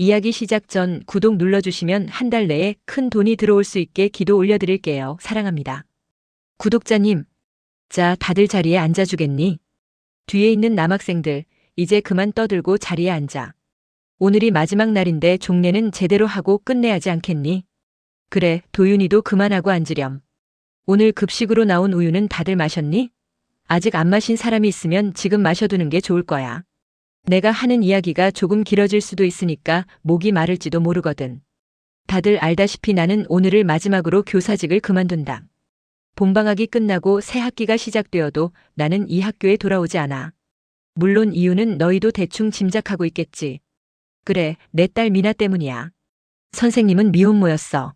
이야기 시작 전 구독 눌러주시면 한 달 내에 큰 돈이 들어올 수 있게 기도 올려드릴게요. 사랑합니다. 구독자님, 자, 다들 자리에 앉아주겠니? 뒤에 있는 남학생들, 이제 그만 떠들고 자리에 앉아. 오늘이 마지막 날인데 종례는 제대로 하고 끝내야 하지 않겠니? 그래, 도윤이도 그만하고 앉으렴. 오늘 급식으로 나온 우유는 다들 마셨니? 아직 안 마신 사람이 있으면 지금 마셔두는 게 좋을 거야. 내가 하는 이야기가 조금 길어질 수도 있으니까 목이 마를지도 모르거든. 다들 알다시피 나는 오늘을 마지막으로 교사직을 그만둔다. 봄방학이 끝나고 새 학기가 시작되어도 나는 이 학교에 돌아오지 않아. 물론 이유는 너희도 대충 짐작하고 있겠지. 그래, 내 딸 미나 때문이야. 선생님은 미혼모였어.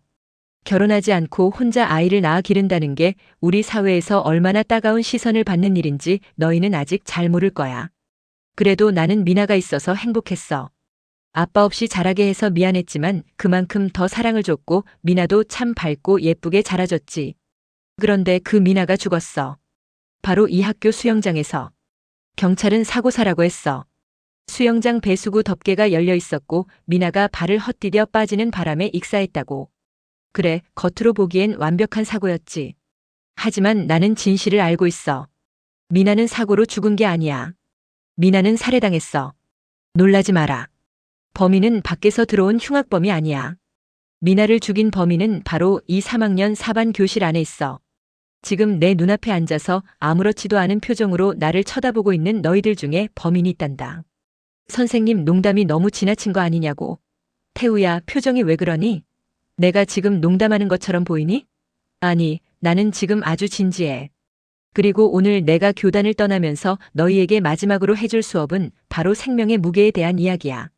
결혼하지 않고 혼자 아이를 낳아 기른다는 게 우리 사회에서 얼마나 따가운 시선을 받는 일인지 너희는 아직 잘 모를 거야. 그래도 나는 미나가 있어서 행복했어. 아빠 없이 자라게 해서 미안했지만 그만큼 더 사랑을 줬고 미나도 참 밝고 예쁘게 자라줬지. 그런데 그 미나가 죽었어. 바로 이 학교 수영장에서. 경찰은 사고사라고 했어. 수영장 배수구 덮개가 열려 있었고 미나가 발을 헛디뎌 빠지는 바람에 익사했다고. 그래, 겉으로 보기엔 완벽한 사고였지. 하지만 나는 진실을 알고 있어. 미나는 사고로 죽은 게 아니야. 미나는 살해당했어. 놀라지 마라. 범인은 밖에서 들어온 흉악범이 아니야. 미나를 죽인 범인은 바로 이 3학년 4반 교실 안에 있어. 지금 내 눈앞에 앉아서 아무렇지도 않은 표정으로 나를 쳐다보고 있는 너희들 중에 범인이 있단다. 선생님, 농담이 너무 지나친 거 아니냐고. 태우야, 표정이 왜 그러니? 내가 지금 농담하는 것처럼 보이니? 아니, 나는 지금 아주 진지해. 그리고 오늘 내가 교단을 떠나면서 너희에게 마지막으로 해줄 수업은 바로 생명의 무게에 대한 이야기야.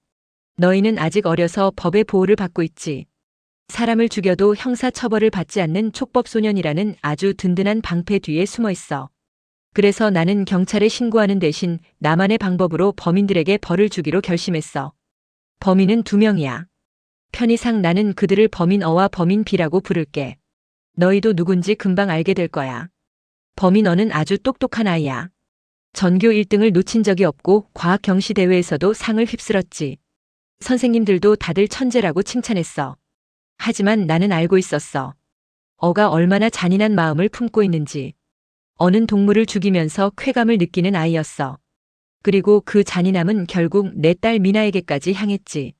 너희는 아직 어려서 법의 보호를 받고 있지. 사람을 죽여도 형사 처벌을 받지 않는 촉법소년이라는 아주 든든한 방패 뒤에 숨어 있어. 그래서 나는 경찰에 신고하는 대신 나만의 방법으로 범인들에게 벌을 주기로 결심했어. 범인은 2명이야. 편의상 나는 그들을 범인 A와 범인 B라고 부를게. 너희도 누군지 금방 알게 될 거야. 범인 A는 아주 똑똑한 아이야. 전교 1등을 놓친 적이 없고 과학 경시 대회에서도 상을 휩쓸었지. 선생님들도 다들 천재라고 칭찬했어. 하지만 나는 알고 있었어. 어가 얼마나 잔인한 마음을 품고 있는지. 어는 동물을 죽이면서 쾌감을 느끼는 아이였어. 그리고 그 잔인함은 결국 내 딸 미나에게까지 향했지.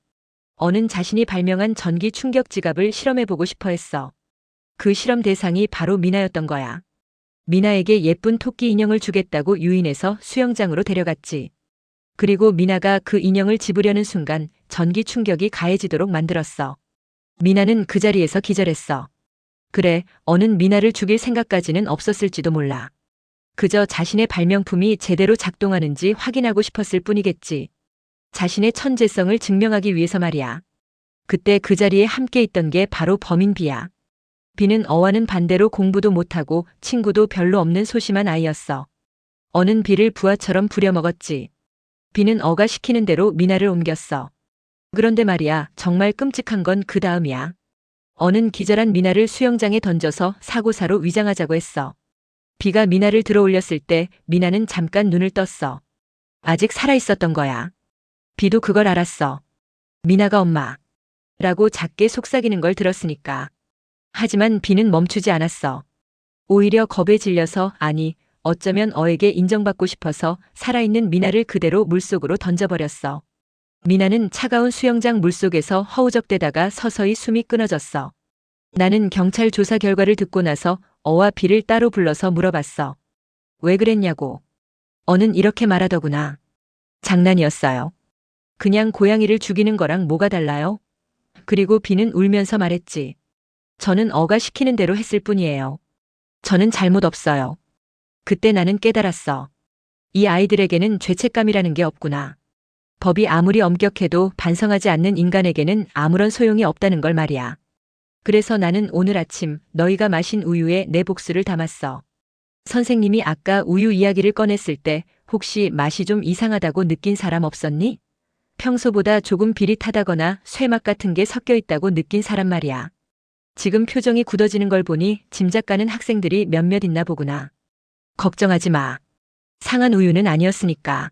어는 자신이 발명한 전기 충격 지갑을 실험해보고 싶어 했어. 그 실험 대상이 바로 미나였던 거야. 미나에게 예쁜 토끼 인형을 주겠다고 유인해서 수영장으로 데려갔지. 그리고 미나가 그 인형을 집으려는 순간 전기 충격이 가해지도록 만들었어. 미나는 그 자리에서 기절했어. 그래, 어는 미나를 죽일 생각까지는 없었을지도 몰라. 그저 자신의 발명품이 제대로 작동하는지 확인하고 싶었을 뿐이겠지. 자신의 천재성을 증명하기 위해서 말이야. 그때 그 자리에 함께 있던 게 바로 범인 B야. B는 어와는 반대로 공부도 못하고 친구도 별로 없는 소심한 아이였어. 어는 B를 부하처럼 부려먹었지. B는 어가 시키는 대로 미나를 옮겼어. 그런데 말이야, 정말 끔찍한 건 그 다음이야. 어는 기절한 미나를 수영장에 던져서 사고사로 위장하자고 했어. B가 미나를 들어올렸을 때 미나는 잠깐 눈을 떴어. 아직 살아있었던 거야. B도 그걸 알았어. 미나가 엄마라고 작게 속삭이는 걸 들었으니까. 하지만 B는 멈추지 않았어. 오히려 겁에 질려서, 아니, 어쩌면 어에게 인정받고 싶어서 살아있는 미나를 그대로 물속으로 던져버렸어. 미나는 차가운 수영장 물속에서 허우적대다가 서서히 숨이 끊어졌어. 나는 경찰 조사 결과를 듣고 나서 어와 B를 따로 불러서 물어봤어. 왜 그랬냐고. 어는 이렇게 말하더구나. 장난이었어요. 그냥 고양이를 죽이는 거랑 뭐가 달라요? 그리고 B는 울면서 말했지. 저는 어가 시키는 대로 했을 뿐이에요. 저는 잘못 없어요. 그때 나는 깨달았어. 이 아이들에게는 죄책감이라는 게 없구나. 법이 아무리 엄격해도 반성하지 않는 인간에게는 아무런 소용이 없다는 걸 말이야. 그래서 나는 오늘 아침 너희가 마신 우유에 내 복수를 담았어. 선생님이 아까 우유 이야기를 꺼냈을 때 혹시 맛이 좀 이상하다고 느낀 사람 없었니? 평소보다 조금 비릿하다거나 쇠맛 같은 게 섞여 있다고 느낀 사람 말이야. 지금 표정이 굳어지는 걸 보니 짐작 가는 학생들이 몇몇 있나 보구나. 걱정하지 마. 상한 우유는 아니었으니까.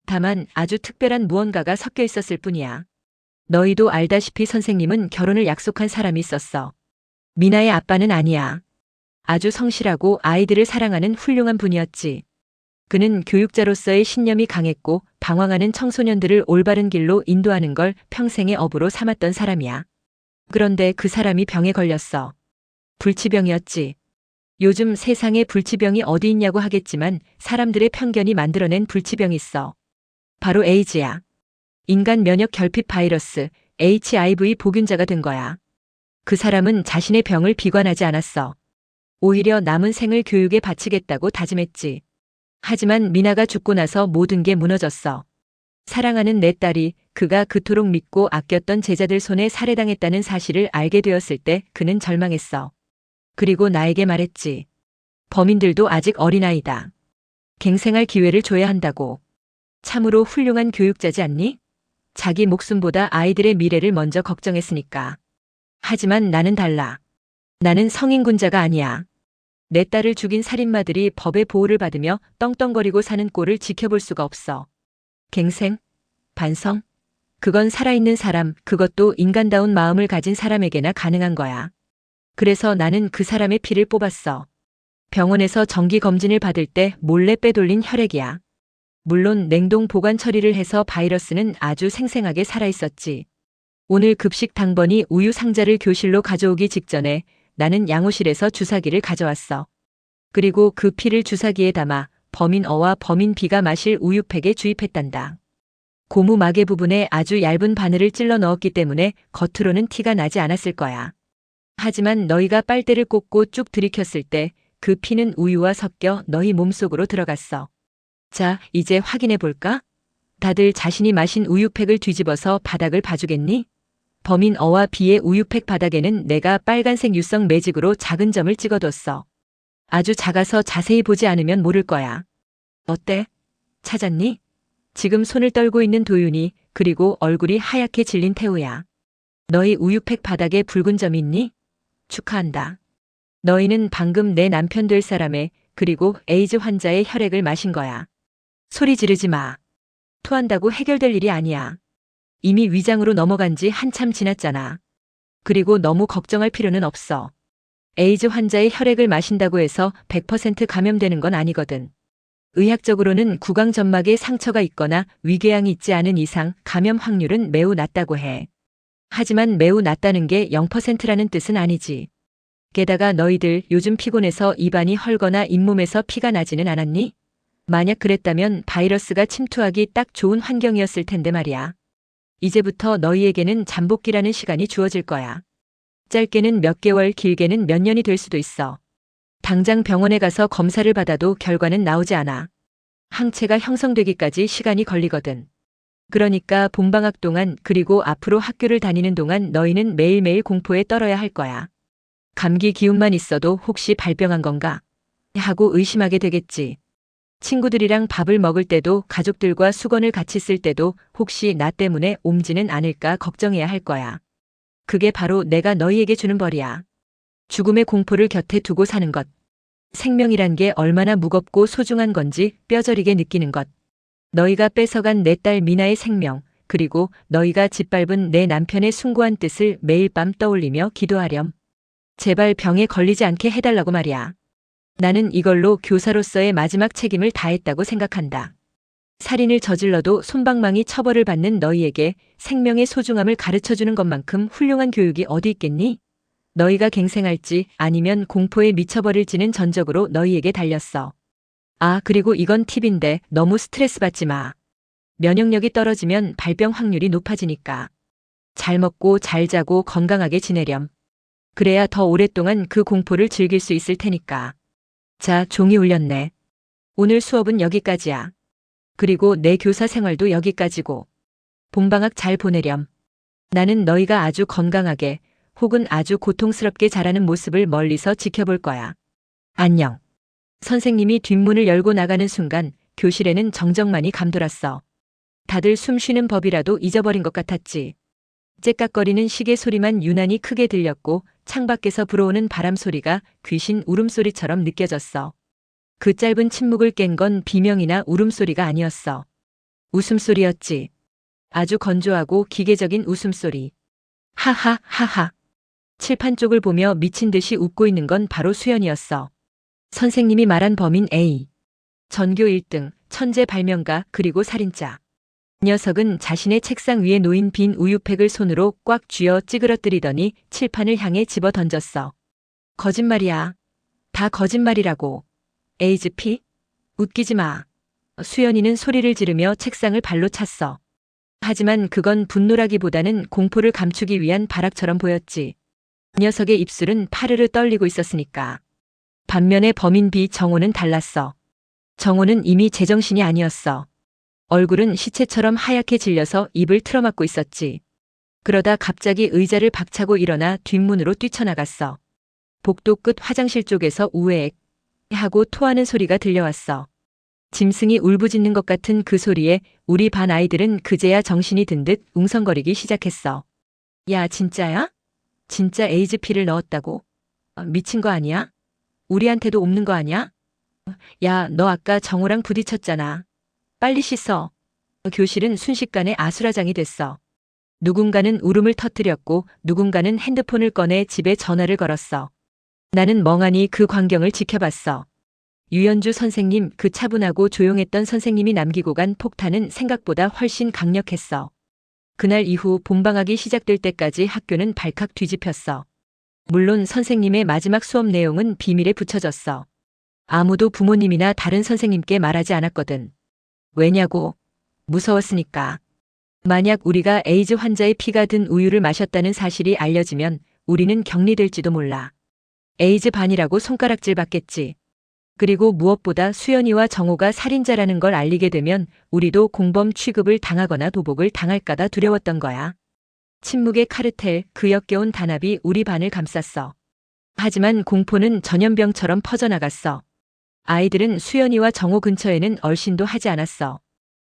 다만 아주 특별한 무언가가 섞여 있었을 뿐이야. 너희도 알다시피 선생님은 결혼을 약속한 사람이 있었어. 미나의 아빠는 아니야. 아주 성실하고 아이들을 사랑하는 훌륭한 분이었지. 그는 교육자로서의 신념이 강했고 방황하는 청소년들을 올바른 길로 인도하는 걸 평생의 업으로 삼았던 사람이야. 그런데 그 사람이 병에 걸렸어. 불치병이었지. 요즘 세상에 불치병이 어디 있냐고 하겠지만 사람들의 편견이 만들어낸 불치병이 있어. 바로 에이즈야. 인간 면역 결핍 바이러스, HIV 보균자가 된 거야. 그 사람은 자신의 병을 비관하지 않았어. 오히려 남은 생을 교육에 바치겠다고 다짐했지. 하지만 미나가 죽고 나서 모든 게 무너졌어. 사랑하는 내 딸이 그가 그토록 믿고 아꼈던 제자들 손에 살해당했다는 사실을 알게 되었을 때 그는 절망했어. 그리고 나에게 말했지. 범인들도 아직 어린아이다. 갱생할 기회를 줘야 한다고. 참으로 훌륭한 교육자지 않니? 자기 목숨보다 아이들의 미래를 먼저 걱정했으니까. 하지만 나는 달라. 나는 성인군자가 아니야. 내 딸을 죽인 살인마들이 법의 보호를 받으며 떵떵거리고 사는 꼴을 지켜볼 수가 없어. 갱생? 반성? 그건 살아있는 사람, 그것도 인간다운 마음을 가진 사람에게나 가능한 거야. 그래서 나는 그 사람의 피를 뽑았어. 병원에서 정기 검진을 받을 때 몰래 빼돌린 혈액이야. 물론 냉동 보관 처리를 해서 바이러스는 아주 생생하게 살아있었지. 오늘 급식 당번이 우유 상자를 교실로 가져오기 직전에 나는 양호실에서 주사기를 가져왔어. 그리고 그 피를 주사기에 담아 범인 어와 범인 B가 마실 우유팩에 주입했단다. 고무 마개 부분에 아주 얇은 바늘을 찔러 넣었기 때문에 겉으로는 티가 나지 않았을 거야. 하지만 너희가 빨대를 꽂고 쭉 들이켰을 때 그 피는 우유와 섞여 너희 몸속으로 들어갔어. 자, 이제 확인해 볼까? 다들 자신이 마신 우유팩을 뒤집어서 바닥을 봐주겠니? 범인 어와 B의 우유팩 바닥에는 내가 빨간색 유성 매직으로 작은 점을 찍어뒀어. 아주 작아서 자세히 보지 않으면 모를 거야. 어때? 찾았니? 지금 손을 떨고 있는 도윤이, 그리고 얼굴이 하얗게 질린 태우야. 너희 우유팩 바닥에 붉은 점이 있니? 축하한다. 너희는 방금 내 남편 될 사람의, 그리고 에이즈 환자의 혈액을 마신 거야. 소리 지르지 마. 토한다고 해결될 일이 아니야. 이미 위장으로 넘어간 지 한참 지났잖아. 그리고 너무 걱정할 필요는 없어. 에이즈 환자의 혈액을 마신다고 해서 100% 감염되는 건 아니거든. 의학적으로는 구강점막에 상처가 있거나 위궤양이 있지 않은 이상 감염 확률은 매우 낮다고 해. 하지만 매우 낮다는 게 0%라는 뜻은 아니지. 게다가 너희들 요즘 피곤해서 입안이 헐거나 잇몸에서 피가 나지는 않았니? 만약 그랬다면 바이러스가 침투하기 딱 좋은 환경이었을 텐데 말이야. 이제부터 너희에게는 잠복기라는 시간이 주어질 거야. 짧게는 몇 개월, 길게는 몇 년이 될 수도 있어. 당장 병원에 가서 검사를 받아도 결과는 나오지 않아. 항체가 형성되기까지 시간이 걸리거든. 그러니까 봄방학 동안, 그리고 앞으로 학교를 다니는 동안 너희는 매일매일 공포에 떨어야 할 거야. 감기 기운만 있어도 혹시 발병한 건가? 하고 의심하게 되겠지. 친구들이랑 밥을 먹을 때도, 가족들과 수건을 같이 쓸 때도 혹시 나 때문에 옮지는 않을까 걱정해야 할 거야. 그게 바로 내가 너희에게 주는 벌이야. 죽음의 공포를 곁에 두고 사는 것. 생명이란 게 얼마나 무겁고 소중한 건지 뼈저리게 느끼는 것. 너희가 뺏어간 내 딸 미나의 생명, 그리고 너희가 짓밟은 내 남편의 숭고한 뜻을 매일 밤 떠올리며 기도하렴. 제발 병에 걸리지 않게 해달라고 말이야. 나는 이걸로 교사로서의 마지막 책임을 다했다고 생각한다. 살인을 저질러도 솜방망이 처벌을 받는 너희에게 생명의 소중함을 가르쳐주는 것만큼 훌륭한 교육이 어디 있겠니? 너희가 갱생할지 아니면 공포에 미쳐버릴지는 전적으로 너희에게 달렸어. 아, 그리고 이건 팁인데 너무 스트레스 받지 마. 면역력이 떨어지면 발병 확률이 높아지니까. 잘 먹고 잘 자고 건강하게 지내렴. 그래야 더 오랫동안 그 공포를 즐길 수 있을 테니까. 자, 종이 울렸네. 오늘 수업은 여기까지야. 그리고 내 교사 생활도 여기까지고. 봄방학 잘 보내렴. 나는 너희가 아주 건강하게 혹은 아주 고통스럽게 자라는 모습을 멀리서 지켜볼 거야. 안녕. 선생님이 뒷문을 열고 나가는 순간 교실에는 정적만이 감돌았어. 다들 숨 쉬는 법이라도 잊어버린 것 같았지. 째깍거리는 시계 소리만 유난히 크게 들렸고 창밖에서 불어오는 바람 소리가 귀신 울음소리처럼 느껴졌어. 그 짧은 침묵을 깬 건 비명이나 울음소리가 아니었어. 웃음소리였지. 아주 건조하고 기계적인 웃음소리. 하하하하. 칠판 쪽을 보며 미친 듯이 웃고 있는 건 바로 수연이었어. 선생님이 말한 범인 A. 전교 1등, 천재 발명가, 그리고 살인자. 녀석은 자신의 책상 위에 놓인 빈 우유팩을 손으로 꽉 쥐어 찌그러뜨리더니 칠판을 향해 집어 던졌어. 거짓말이야. 다 거짓말이라고. 에이즈피? 웃기지 마. 수연이는 소리를 지르며 책상을 발로 찼어. 하지만 그건 분노라기보다는 공포를 감추기 위한 발악처럼 보였지. 녀석의 입술은 파르르 떨리고 있었으니까. 반면에 범인 B 정호는 달랐어. 정호는 이미 제정신이 아니었어. 얼굴은 시체처럼 하얗게 질려서 입을 틀어막고 있었지. 그러다 갑자기 의자를 박차고 일어나 뒷문으로 뛰쳐나갔어. 복도 끝 화장실 쪽에서 우에액 하고 토하는 소리가 들려왔어. 짐승이 울부짖는 것 같은 그 소리에 우리 반 아이들은 그제야 정신이 든 듯 웅성거리기 시작했어. 야, 진짜야? 진짜 에이즈피를 넣었다고? 미친 거 아니야? 우리한테도 옵는 거 아니야? 야, 너 아까 정우랑 부딪혔잖아. 빨리 씻어. 교실은 순식간에 아수라장이 됐어. 누군가는 울음을 터뜨렸고 누군가는 핸드폰을 꺼내 집에 전화를 걸었어. 나는 멍하니 그 광경을 지켜봤어. 유연주 선생님, 그 차분하고 조용했던 선생님이 남기고 간 폭탄은 생각보다 훨씬 강력했어. 그날 이후 본방학이 시작될 때까지 학교는 발칵 뒤집혔어. 물론 선생님의 마지막 수업 내용은 비밀에 붙여졌어. 아무도 부모님이나 다른 선생님께 말하지 않았거든. 왜냐고? 무서웠으니까. 만약 우리가 에이즈 환자의 피가 든 우유를 마셨다는 사실이 알려지면 우리는 격리될지도 몰라. 에이즈 반이라고 손가락질 받겠지. 그리고 무엇보다 수연이와 정호가 살인자라는 걸 알리게 되면 우리도 공범 취급을 당하거나 도복을 당할까다 두려웠던 거야. 침묵의 카르텔, 그 역겨운 단합이 우리 반을 감쌌어. 하지만 공포는 전염병처럼 퍼져나갔어. 아이들은 수연이와 정호 근처에는 얼씬도 하지 않았어.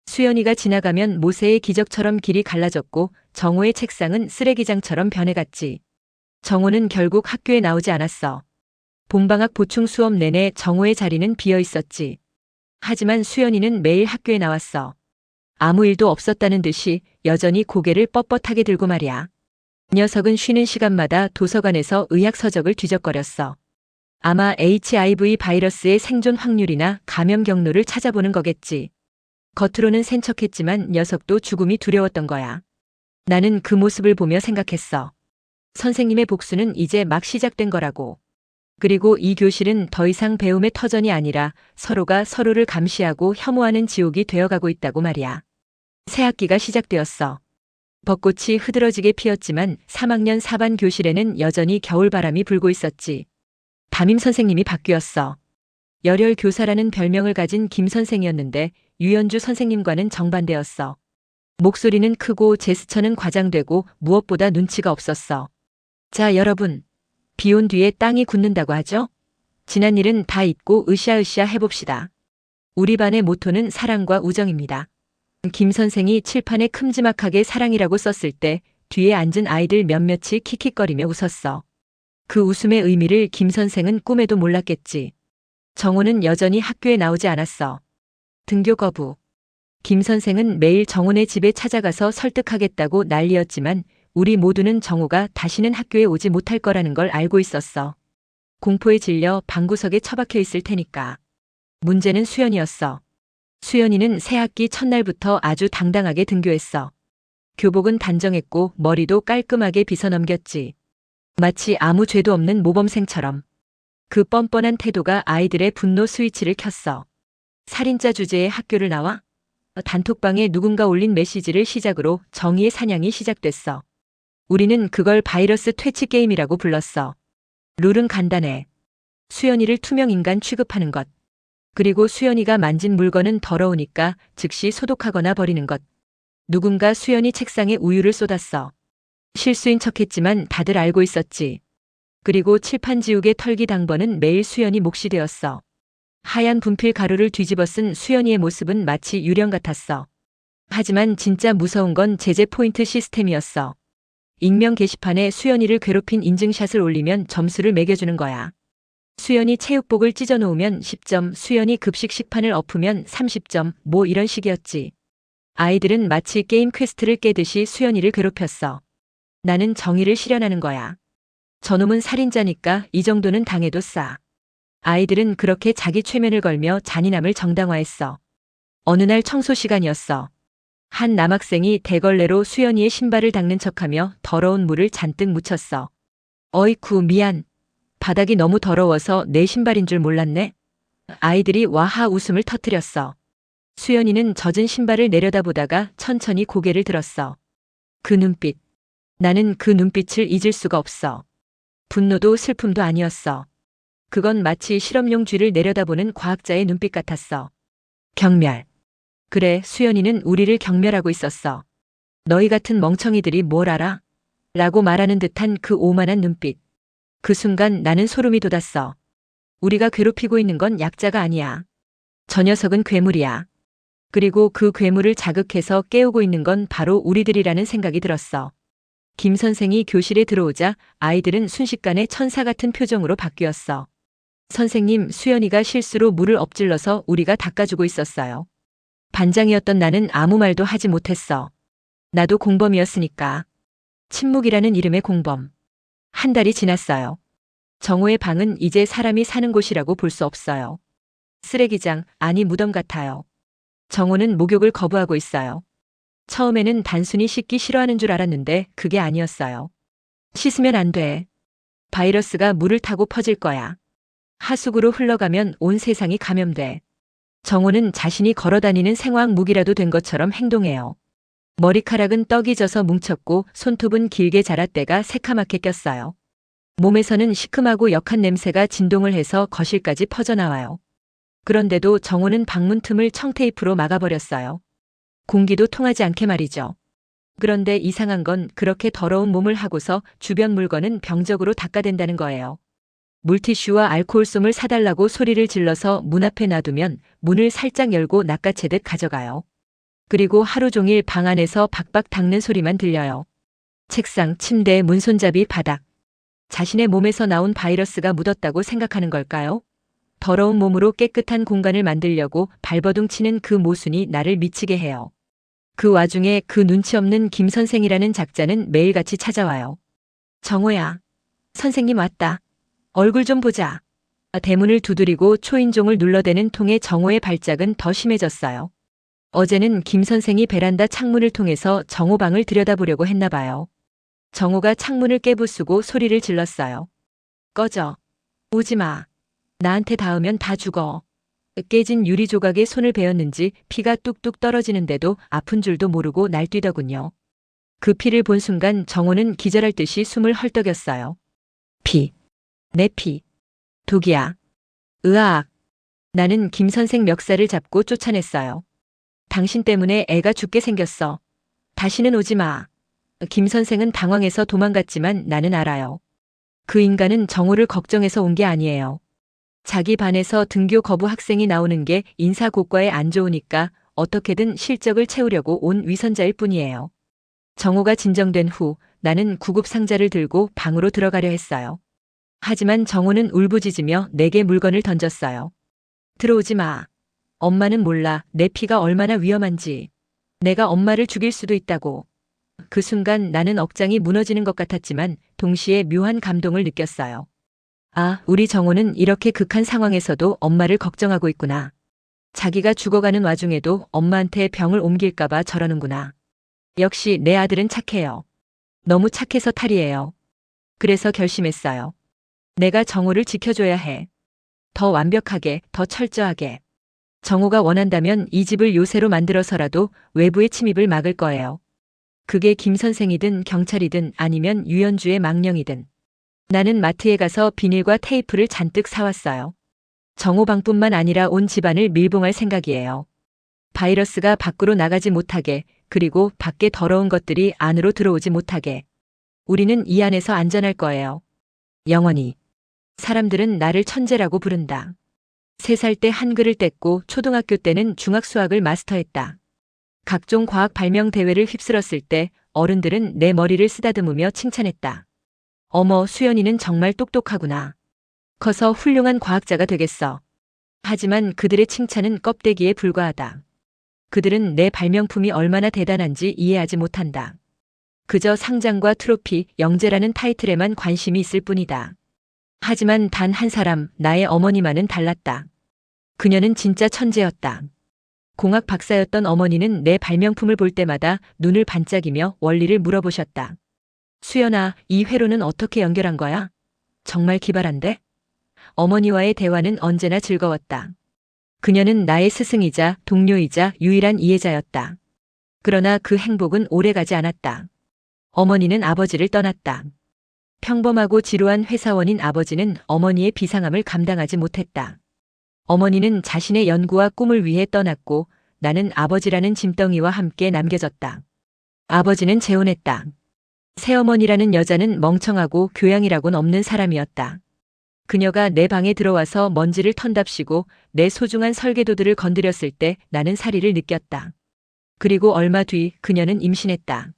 수연이가 지나가면 모세의 기적처럼 길이 갈라졌고 정호의 책상은 쓰레기장처럼 변해갔지. 정호는 결국 학교에 나오지 않았어. 봄방학 보충 수업 내내 정호의 자리는 비어 있었지. 하지만 수연이는 매일 학교에 나왔어. 아무 일도 없었다는 듯이 여전히 고개를 뻣뻣하게 들고 말이야. 녀석은 쉬는 시간마다 도서관에서 의학 서적을 뒤적거렸어. 아마 HIV 바이러스의 생존 확률이나 감염 경로를 찾아보는 거겠지. 겉으로는 센 척했지만 녀석도 죽음이 두려웠던 거야. 나는 그 모습을 보며 생각했어. 선생님의 복수는 이제 막 시작된 거라고. 그리고 이 교실은 더 이상 배움의 터전이 아니라 서로가 서로를 감시하고 혐오하는 지옥이 되어가고 있다고 말이야. 새 학기가 시작되었어. 벚꽃이 흐드러지게 피었지만 3학년 4반 교실에는 여전히 겨울바람이 불고 있었지. 담임 선생님이 바뀌었어. 열혈 교사라는 별명을 가진 김 선생이었는데 유연주 선생님과는 정반대였어. 목소리는 크고 제스처는 과장되고 무엇보다 눈치가 없었어. 자, 여러분. 비 온 뒤에 땅이 굳는다고 하죠? 지난 일은 다 잊고 으쌰으쌰 해봅시다. 우리 반의 모토는 사랑과 우정입니다. 김 선생이 칠판에 큼지막하게 사랑이라고 썼을 때 뒤에 앉은 아이들 몇몇이 킥킥거리며 웃었어. 그 웃음의 의미를 김 선생은 꿈에도 몰랐겠지. 정호는 여전히 학교에 나오지 않았어. 등교 거부. 김 선생은 매일 정호네 집에 찾아가서 설득하겠다고 난리였지만 우리 모두는 정호가 다시는 학교에 오지 못할 거라는 걸 알고 있었어. 공포에 질려 방구석에 처박혀 있을 테니까. 문제는 수연이었어. 수연이는 새학기 첫날부터 아주 당당하게 등교했어. 교복은 단정했고 머리도 깔끔하게 빗어넘겼지. 마치 아무 죄도 없는 모범생처럼. 그 뻔뻔한 태도가 아이들의 분노 스위치를 켰어. 살인자 주제의 학교를 나와? 단톡방에 누군가 올린 메시지를 시작으로 정의의 사냥이 시작됐어. 우리는 그걸 바이러스 퇴치 게임이라고 불렀어. 룰은 간단해. 수연이를 투명인간 취급하는 것. 그리고 수연이가 만진 물건은 더러우니까 즉시 소독하거나 버리는 것. 누군가 수연이 책상에 우유를 쏟았어. 실수인 척했지만 다들 알고 있었지. 그리고 칠판 지우개 털기 당번은 매일 수연이 몫이 되었어. 하얀 분필 가루를 뒤집어 쓴 수연이의 모습은 마치 유령 같았어. 하지만 진짜 무서운 건 제재 포인트 시스템이었어. 익명 게시판에 수연이를 괴롭힌 인증샷을 올리면 점수를 매겨주는 거야. 수연이 체육복을 찢어놓으면 10점, 수연이 급식 식판을 엎으면 30점, 뭐 이런 식이었지. 아이들은 마치 게임 퀘스트를 깨듯이 수연이를 괴롭혔어. 나는 정의를 실현하는 거야. 저놈은 살인자니까 이 정도는 당해도 싸. 아이들은 그렇게 자기 최면을 걸며 잔인함을 정당화했어. 어느 날 청소 시간이었어. 한 남학생이 대걸레로 수연이의 신발을 닦는 척하며 더러운 물을 잔뜩 묻혔어. 어이쿠 미안. 바닥이 너무 더러워서 내 신발인 줄 몰랐네. 아이들이 와하 웃음을 터뜨렸어. 수연이는 젖은 신발을 내려다보다가 천천히 고개를 들었어. 그 눈빛. 나는 그 눈빛을 잊을 수가 없어. 분노도 슬픔도 아니었어. 그건 마치 실험용 쥐를 내려다보는 과학자의 눈빛 같았어. 경멸. 그래, 수연이는 우리를 경멸하고 있었어. 너희 같은 멍청이들이 뭘 알아? 라고 말하는 듯한 그 오만한 눈빛. 그 순간 나는 소름이 돋았어. 우리가 괴롭히고 있는 건 약자가 아니야. 저 녀석은 괴물이야. 그리고 그 괴물을 자극해서 깨우고 있는 건 바로 우리들이라는 생각이 들었어. 김 선생이 교실에 들어오자 아이들은 순식간에 천사 같은 표정으로 바뀌었어. 선생님, 수연이가 실수로 물을 엎질러서 우리가 닦아주고 있었어요. 반장이었던 나는 아무 말도 하지 못했어. 나도 공범이었으니까. 침묵이라는 이름의 공범. 한 달이 지났어요. 정호의 방은 이제 사람이 사는 곳이라고 볼 수 없어요. 쓰레기장, 아니 무덤 같아요. 정호는 목욕을 거부하고 있어요. 처음에는 단순히 씻기 싫어하는 줄 알았는데 그게 아니었어요. 씻으면 안 돼. 바이러스가 물을 타고 퍼질 거야. 하수구로 흘러가면 온 세상이 감염돼. 정호는 자신이 걸어다니는 생화학 무기라도 된 것처럼 행동해요. 머리카락은 떡이 져서 뭉쳤고 손톱은 길게 자라 때가 새카맣게 꼈어요. 몸에서는 시큼하고 역한 냄새가 진동을 해서 거실까지 퍼져나와요. 그런데도 정호는 방문 틈을 청테이프로 막아버렸어요. 공기도 통하지 않게 말이죠. 그런데 이상한 건 그렇게 더러운 몸을 하고서 주변 물건은 병적으로 닦아댄다는 거예요. 물티슈와 알코올솜을 사달라고 소리를 질러서 문 앞에 놔두면 문을 살짝 열고 낚아채듯 가져가요. 그리고 하루 종일 방 안에서 박박 닦는 소리만 들려요. 책상, 침대, 문손잡이, 바닥. 자신의 몸에서 나온 바이러스가 묻었다고 생각하는 걸까요? 더러운 몸으로 깨끗한 공간을 만들려고 발버둥 치는 그 모순이 나를 미치게 해요. 그 와중에 그 눈치 없는 김 선생이라는 작자는 매일같이 찾아와요. 정호야. 선생님 왔다. 얼굴 좀 보자. 대문을 두드리고 초인종을 눌러대는 통에 정호의 발작은 더 심해졌어요. 어제는 김 선생이 베란다 창문을 통해서 정호 방을 들여다보려고 했나 봐요. 정호가 창문을 깨부수고 소리를 질렀어요. 꺼져. 오지 마. 나한테 닿으면 다 죽어. 깨진 유리 조각에 손을 베었는지 피가 뚝뚝 떨어지는데도 아픈 줄도 모르고 날뛰더군요. 그 피를 본 순간 정호는 기절할 듯이 숨을 헐떡였어요. 피. 내 피. 독이야. 으악. 나는 김 선생 멱살을 잡고 쫓아냈어요. 당신 때문에 애가 죽게 생겼어. 다시는 오지 마. 김 선생은 당황해서 도망갔지만 나는 알아요. 그 인간은 정호를 걱정해서 온 게 아니에요. 자기 반에서 등교 거부 학생이 나오는 게 인사고과에 안 좋으니까 어떻게든 실적을 채우려고 온 위선자일 뿐이에요. 정호가 진정된 후 나는 구급 상자를 들고 방으로 들어가려 했어요. 하지만 정호는 울부짖으며 내게 물건을 던졌어요. 들어오지 마. 엄마는 몰라 내 피가 얼마나 위험한지. 내가 엄마를 죽일 수도 있다고. 그 순간 나는 억장이 무너지는 것 같았지만 동시에 묘한 감동을 느꼈어요. 아, 우리 정호는 이렇게 극한 상황에서도 엄마를 걱정하고 있구나. 자기가 죽어가는 와중에도 엄마한테 병을 옮길까봐 저러는구나. 역시 내 아들은 착해요. 너무 착해서 탈이에요. 그래서 결심했어요. 내가 정호를 지켜줘야 해. 더 완벽하게, 더 철저하게. 정호가 원한다면 이 집을 요새로 만들어서라도 외부의 침입을 막을 거예요. 그게 김 선생이든 경찰이든 아니면 유연주의 망령이든. 나는 마트에 가서 비닐과 테이프를 잔뜩 사왔어요. 정호 방뿐만 아니라 온 집안을 밀봉할 생각이에요. 바이러스가 밖으로 나가지 못하게, 그리고 밖에 더러운 것들이 안으로 들어오지 못하게. 우리는 이 안에서 안전할 거예요. 영원히. 사람들은 나를 천재라고 부른다. 3살 때 한글을 뗐고 초등학교 때는 중학 수학을 마스터했다. 각종 과학 발명 대회를 휩쓸었을 때 어른들은 내 머리를 쓰다듬으며 칭찬했다. 어머, 수연이는 정말 똑똑하구나. 커서 훌륭한 과학자가 되겠어. 하지만 그들의 칭찬은 껍데기에 불과하다. 그들은 내 발명품이 얼마나 대단한지 이해하지 못한다. 그저 상장과 트로피, 영재라는 타이틀에만 관심이 있을 뿐이다. 하지만 단 한 사람, 나의 어머니만은 달랐다. 그녀는 진짜 천재였다. 공학 박사였던 어머니는 내 발명품을 볼 때마다 눈을 반짝이며 원리를 물어보셨다. 수연아, 이 회로는 어떻게 연결한 거야? 정말 기발한데? 어머니와의 대화는 언제나 즐거웠다. 그녀는 나의 스승이자 동료이자 유일한 이해자였다. 그러나 그 행복은 오래가지 않았다. 어머니는 아버지를 떠났다. 평범하고 지루한 회사원인 아버지는 어머니의 비상함을 감당하지 못했다. 어머니는 자신의 연구와 꿈을 위해 떠났고 나는 아버지라는 짐덩이와 함께 남겨졌다. 아버지는 재혼했다. 새어머니라는 여자는 멍청하고 교양이라고는 없는 사람이었다. 그녀가 내 방에 들어와서 먼지를 턴답시고 내 소중한 설계도들을 건드렸을 때 나는 사리를 느꼈다. 그리고 얼마 뒤 그녀는 임신했다.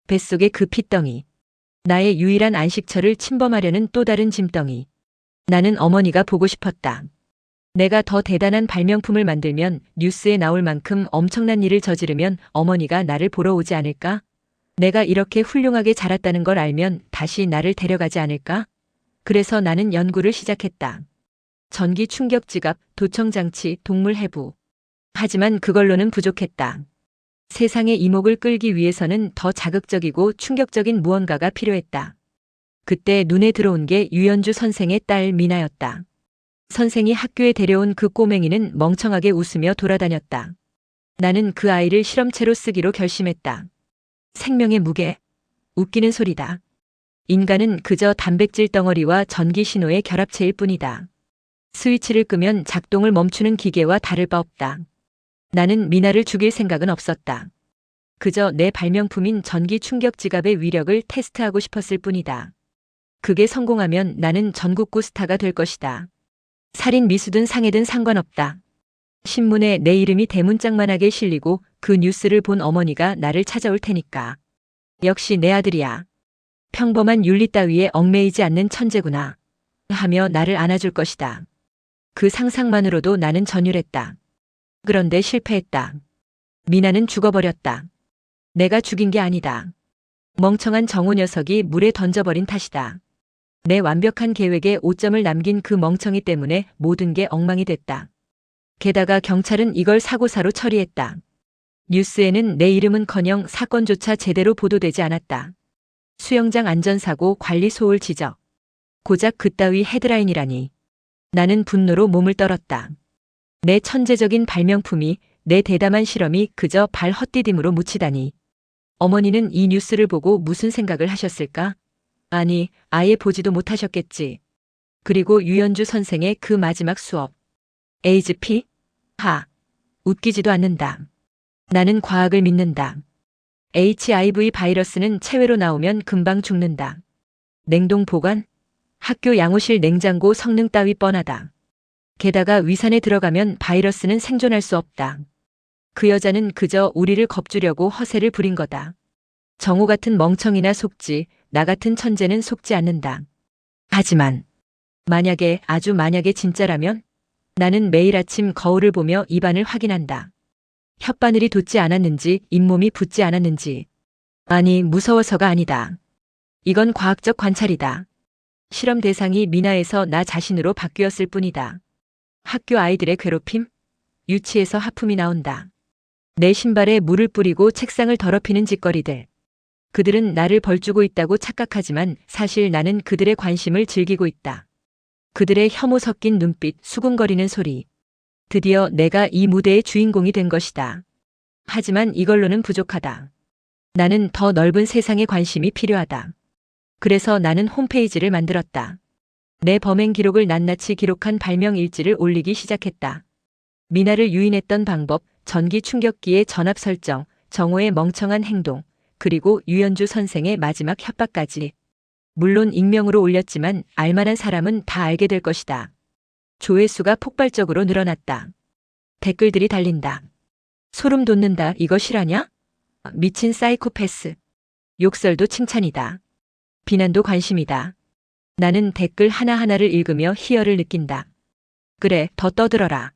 뱃속의 그 핏덩이. 나의 유일한 안식처를 침범하려는 또 다른 짐덩이. 나는 어머니가 보고 싶었다. 내가 더 대단한 발명품을 만들면 뉴스에 나올 만큼 엄청난 일을 저지르면 어머니가 나를 보러 오지 않을까? 내가 이렇게 훌륭하게 자랐다는 걸 알면 다시 나를 데려가지 않을까? 그래서 나는 연구를 시작했다. 전기 충격 지갑, 도청 장치, 동물 해부. 하지만 그걸로는 부족했다. 세상의 이목을 끌기 위해서는 더 자극적이고 충격적인 무언가가 필요했다. 그때 눈에 들어온 게 유연주 선생의 딸 미나였다. 선생이 학교에 데려온 그 꼬맹이는 멍청하게 웃으며 돌아다녔다. 나는 그 아이를 실험체로 쓰기로 결심했다. 생명의 무게. 웃기는 소리다. 인간은 그저 단백질 덩어리와 전기 신호의 결합체일 뿐이다. 스위치를 끄면 작동을 멈추는 기계와 다를 바 없다. 나는 미나를 죽일 생각은 없었다. 그저 내 발명품인 전기 충격 지갑의 위력을 테스트하고 싶었을 뿐이다. 그게 성공하면 나는 전국구 스타가 될 것이다. 살인 미수든 상해든 상관없다. 신문에 내 이름이 대문짝만하게 실리고 그 뉴스를 본 어머니가 나를 찾아올 테니까. 역시 내 아들이야. 평범한 윤리 따위에 얽매이지 않는 천재구나. 하며 나를 안아줄 것이다. 그 상상만으로도 나는 전율했다. 그런데 실패했다. 미나는 죽어버렸다. 내가 죽인 게 아니다. 멍청한 정호 녀석이 물에 던져버린 탓이다. 내 완벽한 계획에 오점을 남긴 그 멍청이 때문에 모든 게 엉망이 됐다. 게다가 경찰은 이걸 사고사로 처리했다. 뉴스에는 내 이름은커녕 사건조차 제대로 보도되지 않았다. 수영장 안전사고 관리 소홀 지적. 고작 그따위 헤드라인이라니. 나는 분노로 몸을 떨었다. 내 천재적인 발명품이, 내 대담한 실험이 그저 발 헛디딤으로 묻히다니. 어머니는 이 뉴스를 보고 무슨 생각을 하셨을까? 아니, 아예 보지도 못하셨겠지. 그리고 유연주 선생의 그 마지막 수업. 에이즈피? 하. 웃기지도 않는다. 나는 과학을 믿는다. HIV 바이러스는 체외로 나오면 금방 죽는다. 냉동 보관? 학교 양호실 냉장고 성능 따위 뻔하다. 게다가 위산에 들어가면 바이러스는 생존할 수 없다. 그 여자는 그저 우리를 겁주려고 허세를 부린 거다. 정호 같은 멍청이나 속지, 나 같은 천재는 속지 않는다. 하지만 만약에, 아주 만약에 진짜라면 나는 매일 아침 거울을 보며 입안을 확인한다. 혓바늘이 돋지 않았는지, 잇몸이 붓지 않았는지. 아니, 무서워서가 아니다. 이건 과학적 관찰이다. 실험 대상이 미나에서 나 자신으로 바뀌었을 뿐이다. 학교 아이들의 괴롭힘? 유치에서 하품이 나온다. 내 신발에 물을 뿌리고 책상을 더럽히는 짓거리들. 그들은 나를 벌주고 있다고 착각하지만 사실 나는 그들의 관심을 즐기고 있다. 그들의 혐오 섞인 눈빛, 수군거리는 소리. 드디어 내가 이 무대의 주인공이 된 것이다. 하지만 이걸로는 부족하다. 나는 더 넓은 세상에 관심이 필요하다. 그래서 나는 홈페이지를 만들었다. 내 범행 기록을 낱낱이 기록한 발명 일지를 올리기 시작했다. 미나를 유인했던 방법, 전기 충격기의 전압 설정, 정호의 멍청한 행동, 그리고 유연주 선생의 마지막 협박까지. 물론 익명으로 올렸지만 알만한 사람은 다 알게 될 것이다. 조회수가 폭발적으로 늘어났다. 댓글들이 달린다. 소름 돋는다. 이거 실화냐? 미친 사이코패스. 욕설도 칭찬이다. 비난도 관심이다. 나는 댓글 하나하나를 읽으며 희열을 느낀다. 그래, 더 떠들어라.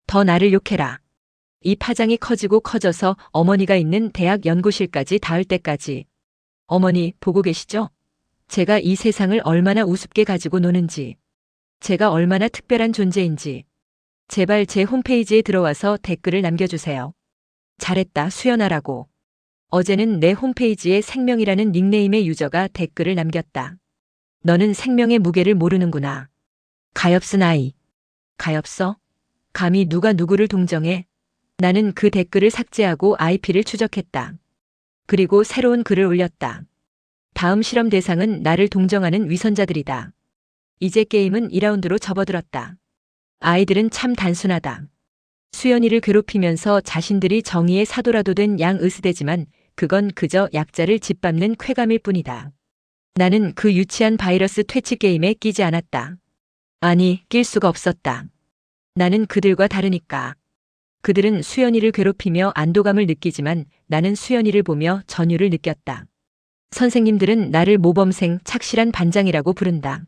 더 나를 욕해라. 이 파장이 커지고 커져서 어머니가 있는 대학 연구실까지 닿을 때까지. 어머니, 보고 계시죠? 제가 이 세상을 얼마나 우습게 가지고 노는지. 제가 얼마나 특별한 존재인지. 제발 제 홈페이지에 들어와서 댓글을 남겨주세요. 잘했다, 수연아라고. 어제는 내 홈페이지에 생명이라는 닉네임의 유저가 댓글을 남겼다. 너는 생명의 무게를 모르는구나. 가엾은 아이. 가엾어? 감히 누가 누구를 동정해? 나는 그 댓글을 삭제하고 IP를 추적했다. 그리고 새로운 글을 올렸다. 다음 실험 대상은 나를 동정하는 위선자들이다. 이제 게임은 2라운드로 접어들었다. 아이들은 참 단순하다. 수연이를 괴롭히면서 자신들이 정의의 사도라도 된 양으스대지만 그건 그저 약자를 짓밟는 쾌감일 뿐이다. 나는 그 유치한 바이러스 퇴치 게임에 끼지 않았다. 아니, 낄 수가 없었다. 나는 그들과 다르니까. 그들은 수연이를 괴롭히며 안도감을 느끼지만 나는 수연이를 보며 전율을 느꼈다. 선생님들은 나를 모범생 착실한 반장이라고 부른다.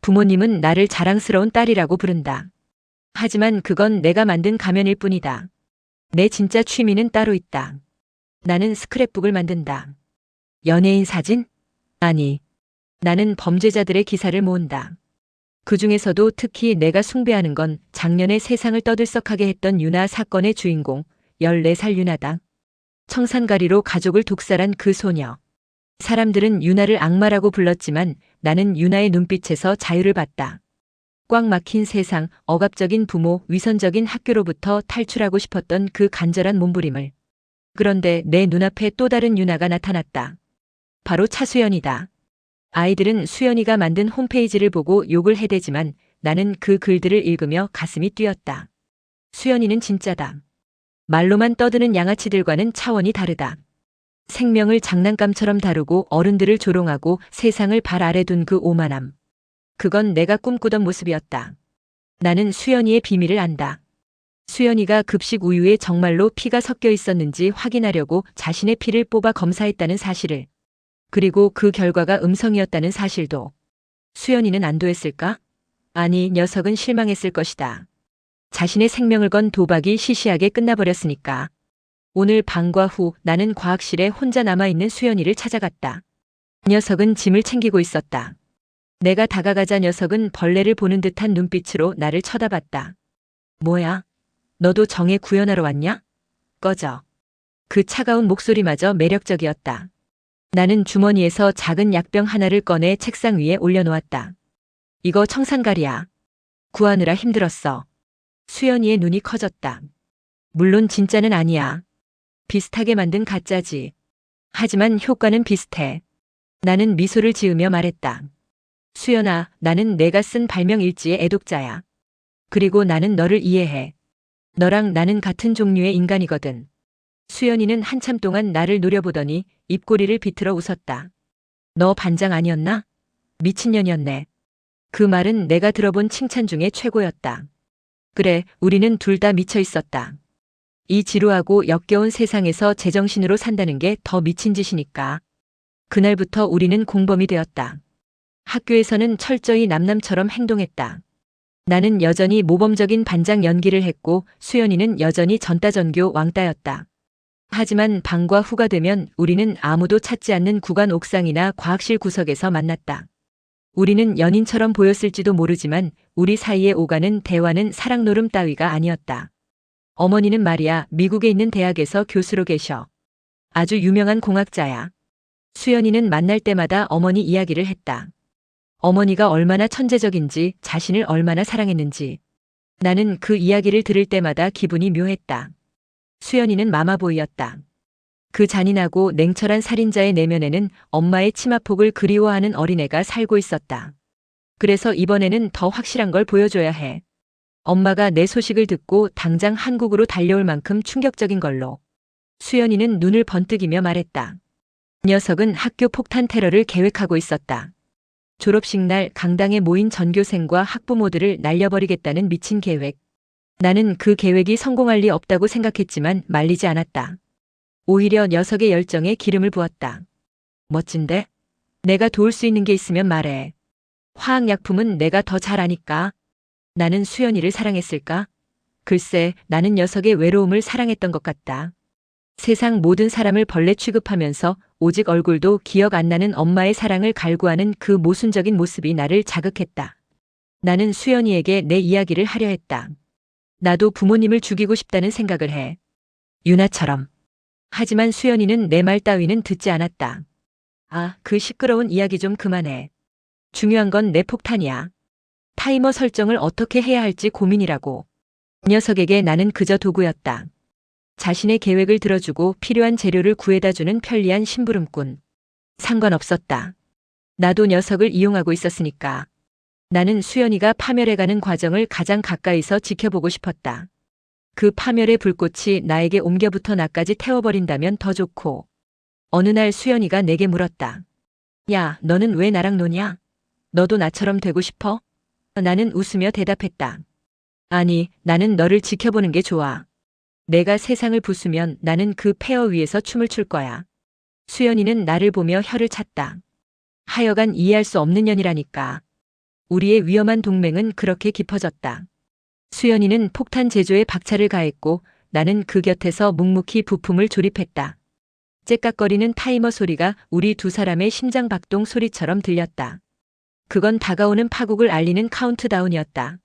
부모님은 나를 자랑스러운 딸이라고 부른다. 하지만 그건 내가 만든 가면일 뿐이다. 내 진짜 취미는 따로 있다. 나는 스크랩북을 만든다. 연예인 사진? 아니. 나는 범죄자들의 기사를 모은다. 그 중에서도 특히 내가 숭배하는 건 작년에 세상을 떠들썩하게 했던 유나 사건의 주인공, 14살 유나다. 청산가리로 가족을 독살한 그 소녀. 사람들은 유나를 악마라고 불렀지만 나는 유나의 눈빛에서 자유를 봤다. 꽉 막힌 세상, 억압적인 부모, 위선적인 학교로부터 탈출하고 싶었던 그 간절한 몸부림을. 그런데 내 눈앞에 또 다른 유나가 나타났다. 바로 차수연이다. 아이들은 수연이가 만든 홈페이지를 보고 욕을 해대지만 나는 그 글들을 읽으며 가슴이 뛰었다. 수연이는 진짜다. 말로만 떠드는 양아치들과는 차원이 다르다. 생명을 장난감처럼 다루고 어른들을 조롱하고 세상을 발 아래 둔 그 오만함. 그건 내가 꿈꾸던 모습이었다. 나는 수연이의 비밀을 안다. 수연이가 급식 우유에 정말로 피가 섞여 있었는지 확인하려고 자신의 피를 뽑아 검사했다는 사실을. 그리고 그 결과가 음성이었다는 사실도. 수연이는 안도했을까? 아니, 녀석은 실망했을 것이다. 자신의 생명을 건 도박이 시시하게 끝나버렸으니까. 오늘 방과 후 나는 과학실에 혼자 남아있는 수연이를 찾아갔다. 녀석은 짐을 챙기고 있었다. 내가 다가가자 녀석은 벌레를 보는 듯한 눈빛으로 나를 쳐다봤다. 뭐야? 너도 정에 구현하러 왔냐? 꺼져. 그 차가운 목소리마저 매력적이었다. 나는 주머니에서 작은 약병 하나를 꺼내 책상 위에 올려놓았다. 이거 청산가리야. 구하느라 힘들었어. 수연이의 눈이 커졌다. 물론 진짜는 아니야. 비슷하게 만든 가짜지. 하지만 효과는 비슷해. 나는 미소를 지으며 말했다. 수연아, 나는 내가 쓴 발명 일지의 애독자야. 그리고 나는 너를 이해해. 너랑 나는 같은 종류의 인간이거든. 수연이는 한참 동안 나를 노려보더니 입꼬리를 비틀어 웃었다. 너 반장 아니었나? 미친년이었네. 그 말은 내가 들어본 칭찬 중에 최고였다. 그래, 우리는 둘 다 미쳐 있었다. 이 지루하고 역겨운 세상에서 제정신으로 산다는 게 더 미친 짓이니까. 그날부터 우리는 공범이 되었다. 학교에서는 철저히 남남처럼 행동했다. 나는 여전히 모범적인 반장 연기를 했고 수연이는 여전히 전따전교 왕따였다. 하지만 방과 후가 되면 우리는 아무도 찾지 않는 구간 옥상이나 과학실 구석에서 만났다. 우리는 연인처럼 보였을지도 모르지만 우리 사이에 오가는 대화는 사랑 노름 따위가 아니었다. 어머니는 말이야, 미국에 있는 대학에서 교수로 계셔. 아주 유명한 공학자야. 수연이는 만날 때마다 어머니 이야기를 했다. 어머니가 얼마나 천재적인지, 자신을 얼마나 사랑했는지. 나는 그 이야기를 들을 때마다 기분이 묘했다. 수연이는 마마보이였다. 그 잔인하고 냉철한 살인자의 내면에는 엄마의 치마폭을 그리워하는 어린애가 살고 있었다. 그래서 이번에는 더 확실한 걸 보여줘야 해. 엄마가 내 소식을 듣고 당장 한국으로 달려올 만큼 충격적인 걸로. 수연이는 눈을 번뜩이며 말했다. 녀석은 학교 폭탄 테러를 계획하고 있었다. 졸업식 날 강당에 모인 전교생과 학부모들을 날려버리겠다는 미친 계획. 나는 그 계획이 성공할 리 없다고 생각했지만 말리지 않았다. 오히려 녀석의 열정에 기름을 부었다. 멋진데? 내가 도울 수 있는 게 있으면 말해. 화학약품은 내가 더 잘 아니까. 나는 수연이를 사랑했을까? 글쎄, 나는 녀석의 외로움을 사랑했던 것 같다. 세상 모든 사람을 벌레 취급하면서 오직 얼굴도 기억 안 나는 엄마의 사랑을 갈구하는 그 모순적인 모습이 나를 자극했다. 나는 수연이에게 내 이야기를 하려 했다. 나도 부모님을 죽이고 싶다는 생각을 해. 유나처럼. 하지만 수연이는 내 말 따위는 듣지 않았다. 아, 그 시끄러운 이야기 좀 그만해. 중요한 건 내 폭탄이야. 타이머 설정을 어떻게 해야 할지 고민이라고. 녀석에게 나는 그저 도구였다. 자신의 계획을 들어주고 필요한 재료를 구해다주는 편리한 심부름꾼. 상관없었다. 나도 녀석을 이용하고 있었으니까. 나는 수연이가 파멸해가는 과정을 가장 가까이서 지켜보고 싶었다. 그 파멸의 불꽃이 나에게 옮겨붙어 나까지 태워버린다면 더 좋고. 어느 날 수연이가 내게 물었다. 야, 너는 왜 나랑 노냐? 너도 나처럼 되고 싶어? 나는 웃으며 대답했다. 아니, 나는 너를 지켜보는 게 좋아. 내가 세상을 부수면 나는 그 폐허 위에서 춤을 출 거야. 수연이는 나를 보며 혀를 찼다. 하여간 이해할 수 없는 년이라니까. 우리의 위험한 동맹은 그렇게 깊어졌다. 수연이는 폭탄 제조에 박차를 가했고 나는 그 곁에서 묵묵히 부품을 조립했다. 째깍거리는 타이머 소리가 우리 두 사람의 심장 박동 소리처럼 들렸다. 그건 다가오는 파국을 알리는 카운트다운이었다.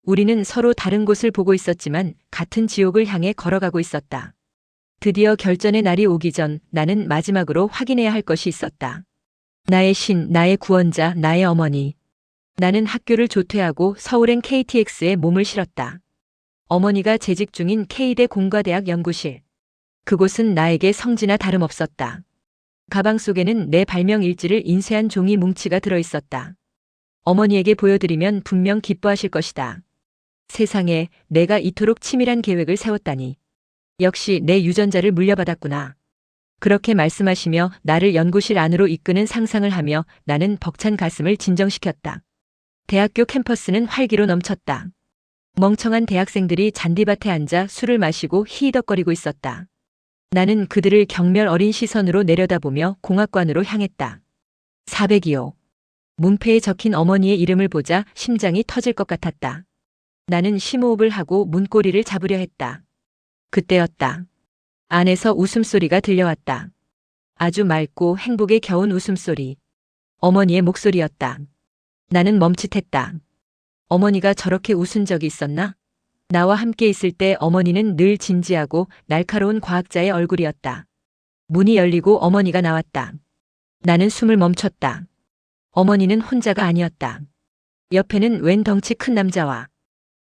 우리는 서로 다른 곳을 보고 있었지만 같은 지옥을 향해 걸어가고 있었다. 드디어 결전의 날이 오기 전 나는 마지막으로 확인해야 할 것이 있었다. 나의 신, 나의 구원자, 나의 어머니. 나는 학교를 조퇴하고 서울행 KTX에 몸을 실었다. 어머니가 재직 중인 K대 공과대학 연구실. 그곳은 나에게 성지나 다름없었다. 가방 속에는 내 발명 일지를 인쇄한 종이 뭉치가 들어있었다. 어머니에게 보여드리면 분명 기뻐하실 것이다. 세상에 내가 이토록 치밀한 계획을 세웠다니. 역시 내 유전자를 물려받았구나. 그렇게 말씀하시며 나를 연구실 안으로 이끄는 상상을 하며 나는 벅찬 가슴을 진정시켰다. 대학교 캠퍼스는 활기로 넘쳤다. 멍청한 대학생들이 잔디밭에 앉아 술을 마시고 히히덕거리고 있었다. 나는 그들을 경멸 어린 시선으로 내려다보며 공학관으로 향했다. 402호. 문패에 적힌 어머니의 이름을 보자 심장이 터질 것 같았다. 나는 심호흡을 하고 문고리를 잡으려 했다. 그때였다. 안에서 웃음소리가 들려왔다. 아주 맑고 행복에 겨운 웃음소리. 어머니의 목소리였다. 나는 멈칫했다. 어머니가 저렇게 웃은 적이 있었나? 나와 함께 있을 때 어머니는 늘 진지하고 날카로운 과학자의 얼굴이었다. 문이 열리고 어머니가 나왔다. 나는 숨을 멈췄다. 어머니는 혼자가 아니었다. 옆에는 웬 덩치 큰 남자와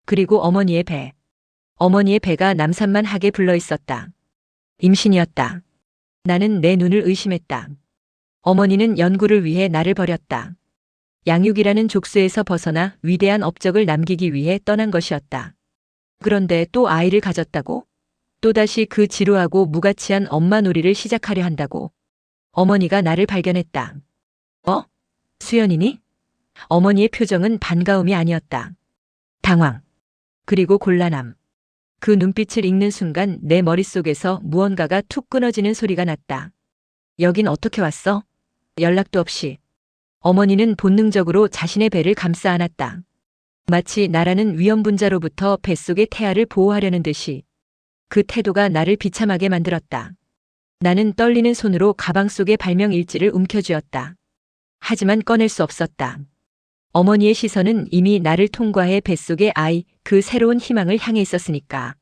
그리고 어머니의 배. 어머니의 배가 남산만하게 불러 있었다. 임신이었다. 나는 내 눈을 의심했다. 어머니는 연구를 위해 나를 버렸다. 양육이라는 족쇄에서 벗어나 위대한 업적을 남기기 위해 떠난 것이었다. 그런데 또 아이를 가졌다고? 또다시 그 지루하고 무가치한 엄마 놀이를 시작하려 한다고. 어머니가 나를 발견했다. 수연이니? 어머니의 표정은 반가움이 아니었다. 당황. 그리고 곤란함. 그 눈빛을 읽는 순간 내 머릿속에서 무언가가 툭 끊어지는 소리가 났다. 여긴 어떻게 왔어? 연락도 없이. 어머니는 본능적으로 자신의 배를 감싸 안았다. 마치 나라는 위험분자로부터 뱃속의 태아를 보호하려는 듯이. 그 태도가 나를 비참하게 만들었다. 나는 떨리는 손으로 가방 속의 발명 일지를 움켜쥐었다. 하지만 꺼낼 수 없었다. 어머니의 시선은 이미 나를 통과해 뱃속의 아이, 그 새로운 희망을 향해 있었으니까.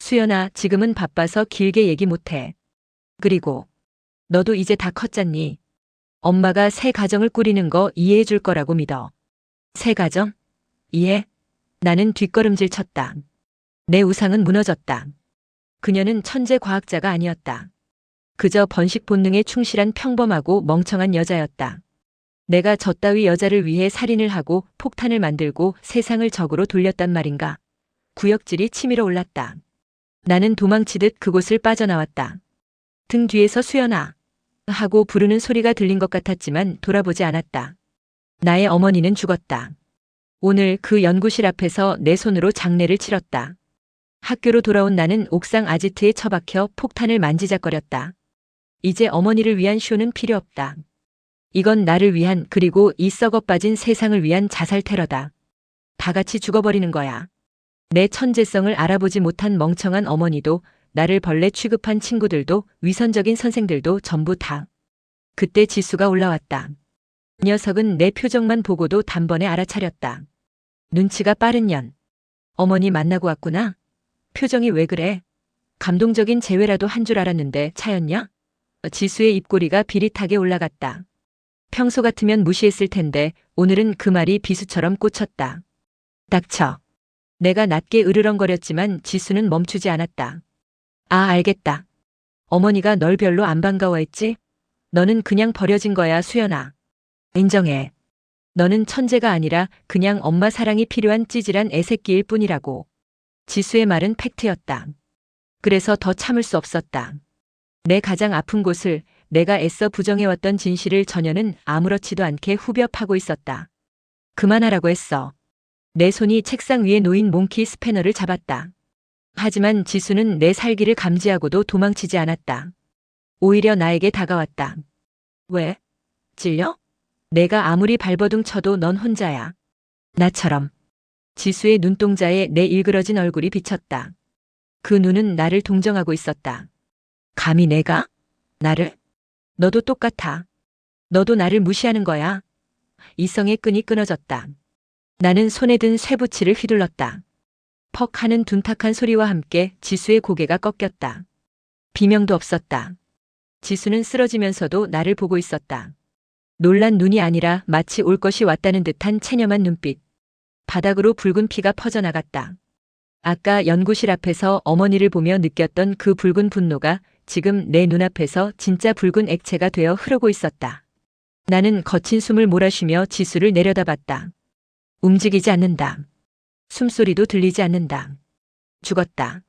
수연아, 지금은 바빠서 길게 얘기 못해. 그리고 너도 이제 다 컸잖니. 엄마가 새 가정을 꾸리는 거 이해해 줄 거라고 믿어. 새 가정? 이해? 나는 뒷걸음질 쳤다. 내 우상은 무너졌다. 그녀는 천재 과학자가 아니었다. 그저 번식 본능에 충실한 평범하고 멍청한 여자였다. 내가 저 따위 여자를 위해 살인을 하고 폭탄을 만들고 세상을 적으로 돌렸단 말인가. 구역질이 치밀어 올랐다. 나는 도망치듯 그곳을 빠져나왔다. 등 뒤에서 수연아 하고 부르는 소리가 들린 것 같았지만 돌아보지 않았다. 나의 어머니는 죽었다. 오늘 그 연구실 앞에서 내 손으로 장례를 치렀다. 학교로 돌아온 나는 옥상 아지트에 처박혀 폭탄을 만지작거렸다. 이제 어머니를 위한 쇼는 필요 없다. 이건 나를 위한, 그리고 이 썩어 빠진 세상을 위한 자살 테러다. 다 같이 죽어버리는 거야. 내 천재성을 알아보지 못한 멍청한 어머니도, 나를 벌레 취급한 친구들도, 위선적인 선생들도 전부 다. 그때 지수가 올라왔다. 녀석은 내 표정만 보고도 단번에 알아차렸다. 눈치가 빠른 년. 어머니 만나고 왔구나. 표정이 왜 그래? 감동적인 재회라도 한 줄 알았는데 차였냐? 지수의 입꼬리가 비릿하게 올라갔다. 평소 같으면 무시했을 텐데 오늘은 그 말이 비수처럼 꽂혔다. 닥쳐. 내가 낮게 으르렁거렸지만 지수는 멈추지 않았다. 아, 알겠다. 어머니가 널 별로 안 반가워했지? 너는 그냥 버려진 거야, 수연아. 인정해. 너는 천재가 아니라 그냥 엄마 사랑이 필요한 찌질한 애새끼일 뿐이라고. 지수의 말은 팩트였다. 그래서 더 참을 수 없었다. 내 가장 아픈 곳을, 내가 애써 부정해왔던 진실을 전혀는 아무렇지도 않게 후벼 파고 있었다. 그만하라고 했어. 내 손이 책상 위에 놓인 몽키 스패너를 잡았다. 하지만 지수는 내 살기를 감지하고도 도망치지 않았다. 오히려 나에게 다가왔다. 왜? 찔려? 내가 아무리 발버둥 쳐도 넌 혼자야. 나처럼. 지수의 눈동자에 내 일그러진 얼굴이 비쳤다. 그 눈은 나를 동정하고 있었다. 감히 내가? 나를? 너도 똑같아. 너도 나를 무시하는 거야. 이성의 끈이 끊어졌다. 나는 손에 든 쇠붙이를 휘둘렀다. 퍽 하는 둔탁한 소리와 함께 지수의 고개가 꺾였다. 비명도 없었다. 지수는 쓰러지면서도 나를 보고 있었다. 놀란 눈이 아니라 마치 올 것이 왔다는 듯한 체념한 눈빛. 바닥으로 붉은 피가 퍼져나갔다. 아까 연구실 앞에서 어머니를 보며 느꼈던 그 붉은 분노가 지금 내 눈앞에서 진짜 붉은 액체가 되어 흐르고 있었다. 나는 거친 숨을 몰아쉬며 지수를 내려다봤다. 움직이지 않는다. 숨소리도 들리지 않는다. 죽었다.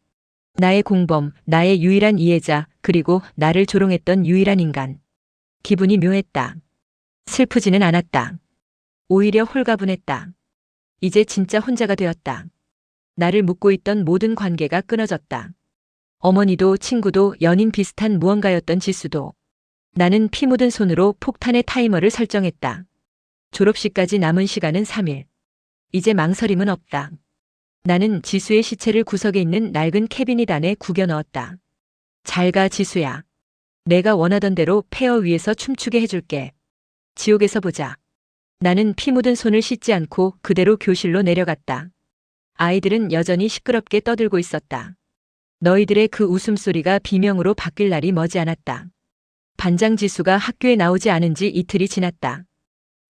나의 공범, 나의 유일한 이해자, 그리고 나를 조롱했던 유일한 인간. 기분이 묘했다. 슬프지는 않았다. 오히려 홀가분했다. 이제 진짜 혼자가 되었다. 나를 묶고 있던 모든 관계가 끊어졌다. 어머니도 친구도 연인 비슷한 무언가였던 지수도. 나는 피 묻은 손으로 폭탄의 타이머를 설정했다. 졸업식까지 남은 시간은 3일. 이제 망설임은 없다. 나는 지수의 시체를 구석에 있는 낡은 캐비닛 안에 구겨 넣었다. 잘 가, 지수야. 내가 원하던 대로 폐허 위에서 춤추게 해줄게. 지옥에서 보자. 나는 피 묻은 손을 씻지 않고 그대로 교실로 내려갔다. 아이들은 여전히 시끄럽게 떠들고 있었다. 너희들의 그 웃음소리가 비명으로 바뀔 날이 머지않았다. 반장 지수가 학교에 나오지 않은 지 이틀이 지났다.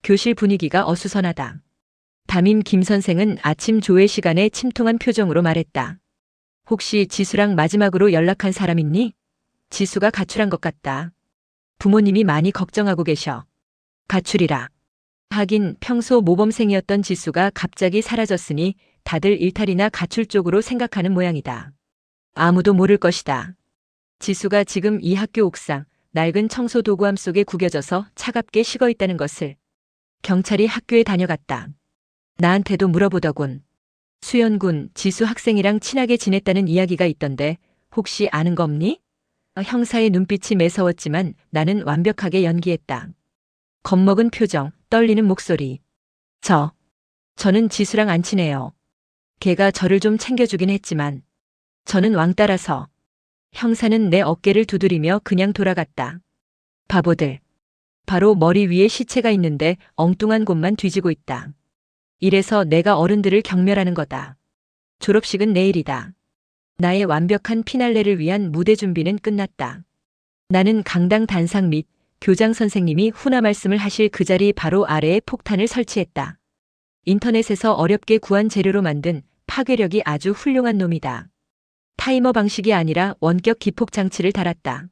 교실 분위기가 어수선하다. 담임 김 선생은 아침 조회 시간에 침통한 표정으로 말했다. 혹시 지수랑 마지막으로 연락한 사람 있니? 지수가 가출한 것 같다. 부모님이 많이 걱정하고 계셔. 가출이라. 하긴 평소 모범생이었던 지수가 갑자기 사라졌으니 다들 일탈이나 가출 쪽으로 생각하는 모양이다. 아무도 모를 것이다. 지수가 지금 이 학교 옥상, 낡은 청소 도구함 속에 구겨져서 차갑게 식어 있다는 것을. 경찰이 학교에 다녀갔다. 나한테도 물어보더군. 수연군, 지수 학생이랑 친하게 지냈다는 이야기가 있던데 혹시 아는 거 없니? 형사의 눈빛이 매서웠지만 나는 완벽하게 연기했다. 겁먹은 표정, 떨리는 목소리. 저는 지수랑 안 친해요. 걔가 저를 좀 챙겨주긴 했지만 저는 왕따라서. 형사는 내 어깨를 두드리며 그냥 돌아갔다. 바보들. 바로 머리 위에 시체가 있는데 엉뚱한 곳만 뒤지고 있다. 이래서 내가 어른들을 경멸하는 거다. 졸업식은 내일이다. 나의 완벽한 피날레를 위한 무대 준비는 끝났다. 나는 강당 단상 및 교장 선생님이 훈화 말씀을 하실 그 자리 바로 아래에 폭탄을 설치했다. 인터넷에서 어렵게 구한 재료로 만든 파괴력이 아주 훌륭한 놈이다. 타이머 방식이 아니라 원격 기폭 장치를 달았다.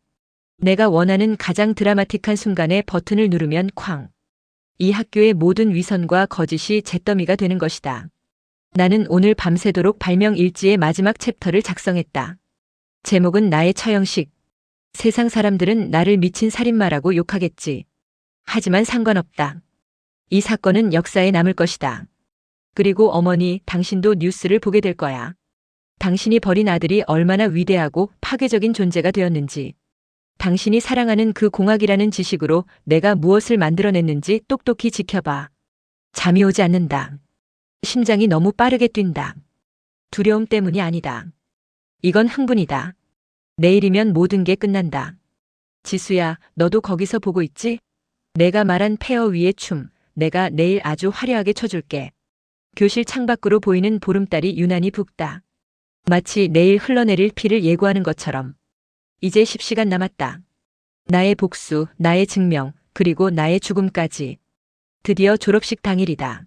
내가 원하는 가장 드라마틱한 순간에 버튼을 누르면 쾅. 이 학교의 모든 위선과 거짓이 잿더미가 되는 것이다. 나는 오늘 밤새도록 발명 일지의 마지막 챕터를 작성했다. 제목은 나의 처형식. 세상 사람들은 나를 미친 살인마라고 욕하겠지. 하지만 상관없다. 이 사건은 역사에 남을 것이다. 그리고 어머니, 당신도 뉴스를 보게 될 거야. 당신이 버린 아들이 얼마나 위대하고 파괴적인 존재가 되었는지. 당신이 사랑하는 그 공학이라는 지식으로 내가 무엇을 만들어냈는지 똑똑히 지켜봐. 잠이 오지 않는다. 심장이 너무 빠르게 뛴다. 두려움 때문이 아니다. 이건 흥분이다. 내일이면 모든 게 끝난다. 지수야, 너도 거기서 보고 있지? 내가 말한 페어 위의 춤, 내가 내일 아주 화려하게 춰줄게. 교실 창밖으로 보이는 보름달이 유난히 붓다. 마치 내일 흘러내릴 피를 예고하는 것처럼. 이제 10시간 남았다. 나의 복수, 나의 증명, 그리고 나의 죽음까지. 드디어 졸업식 당일이다.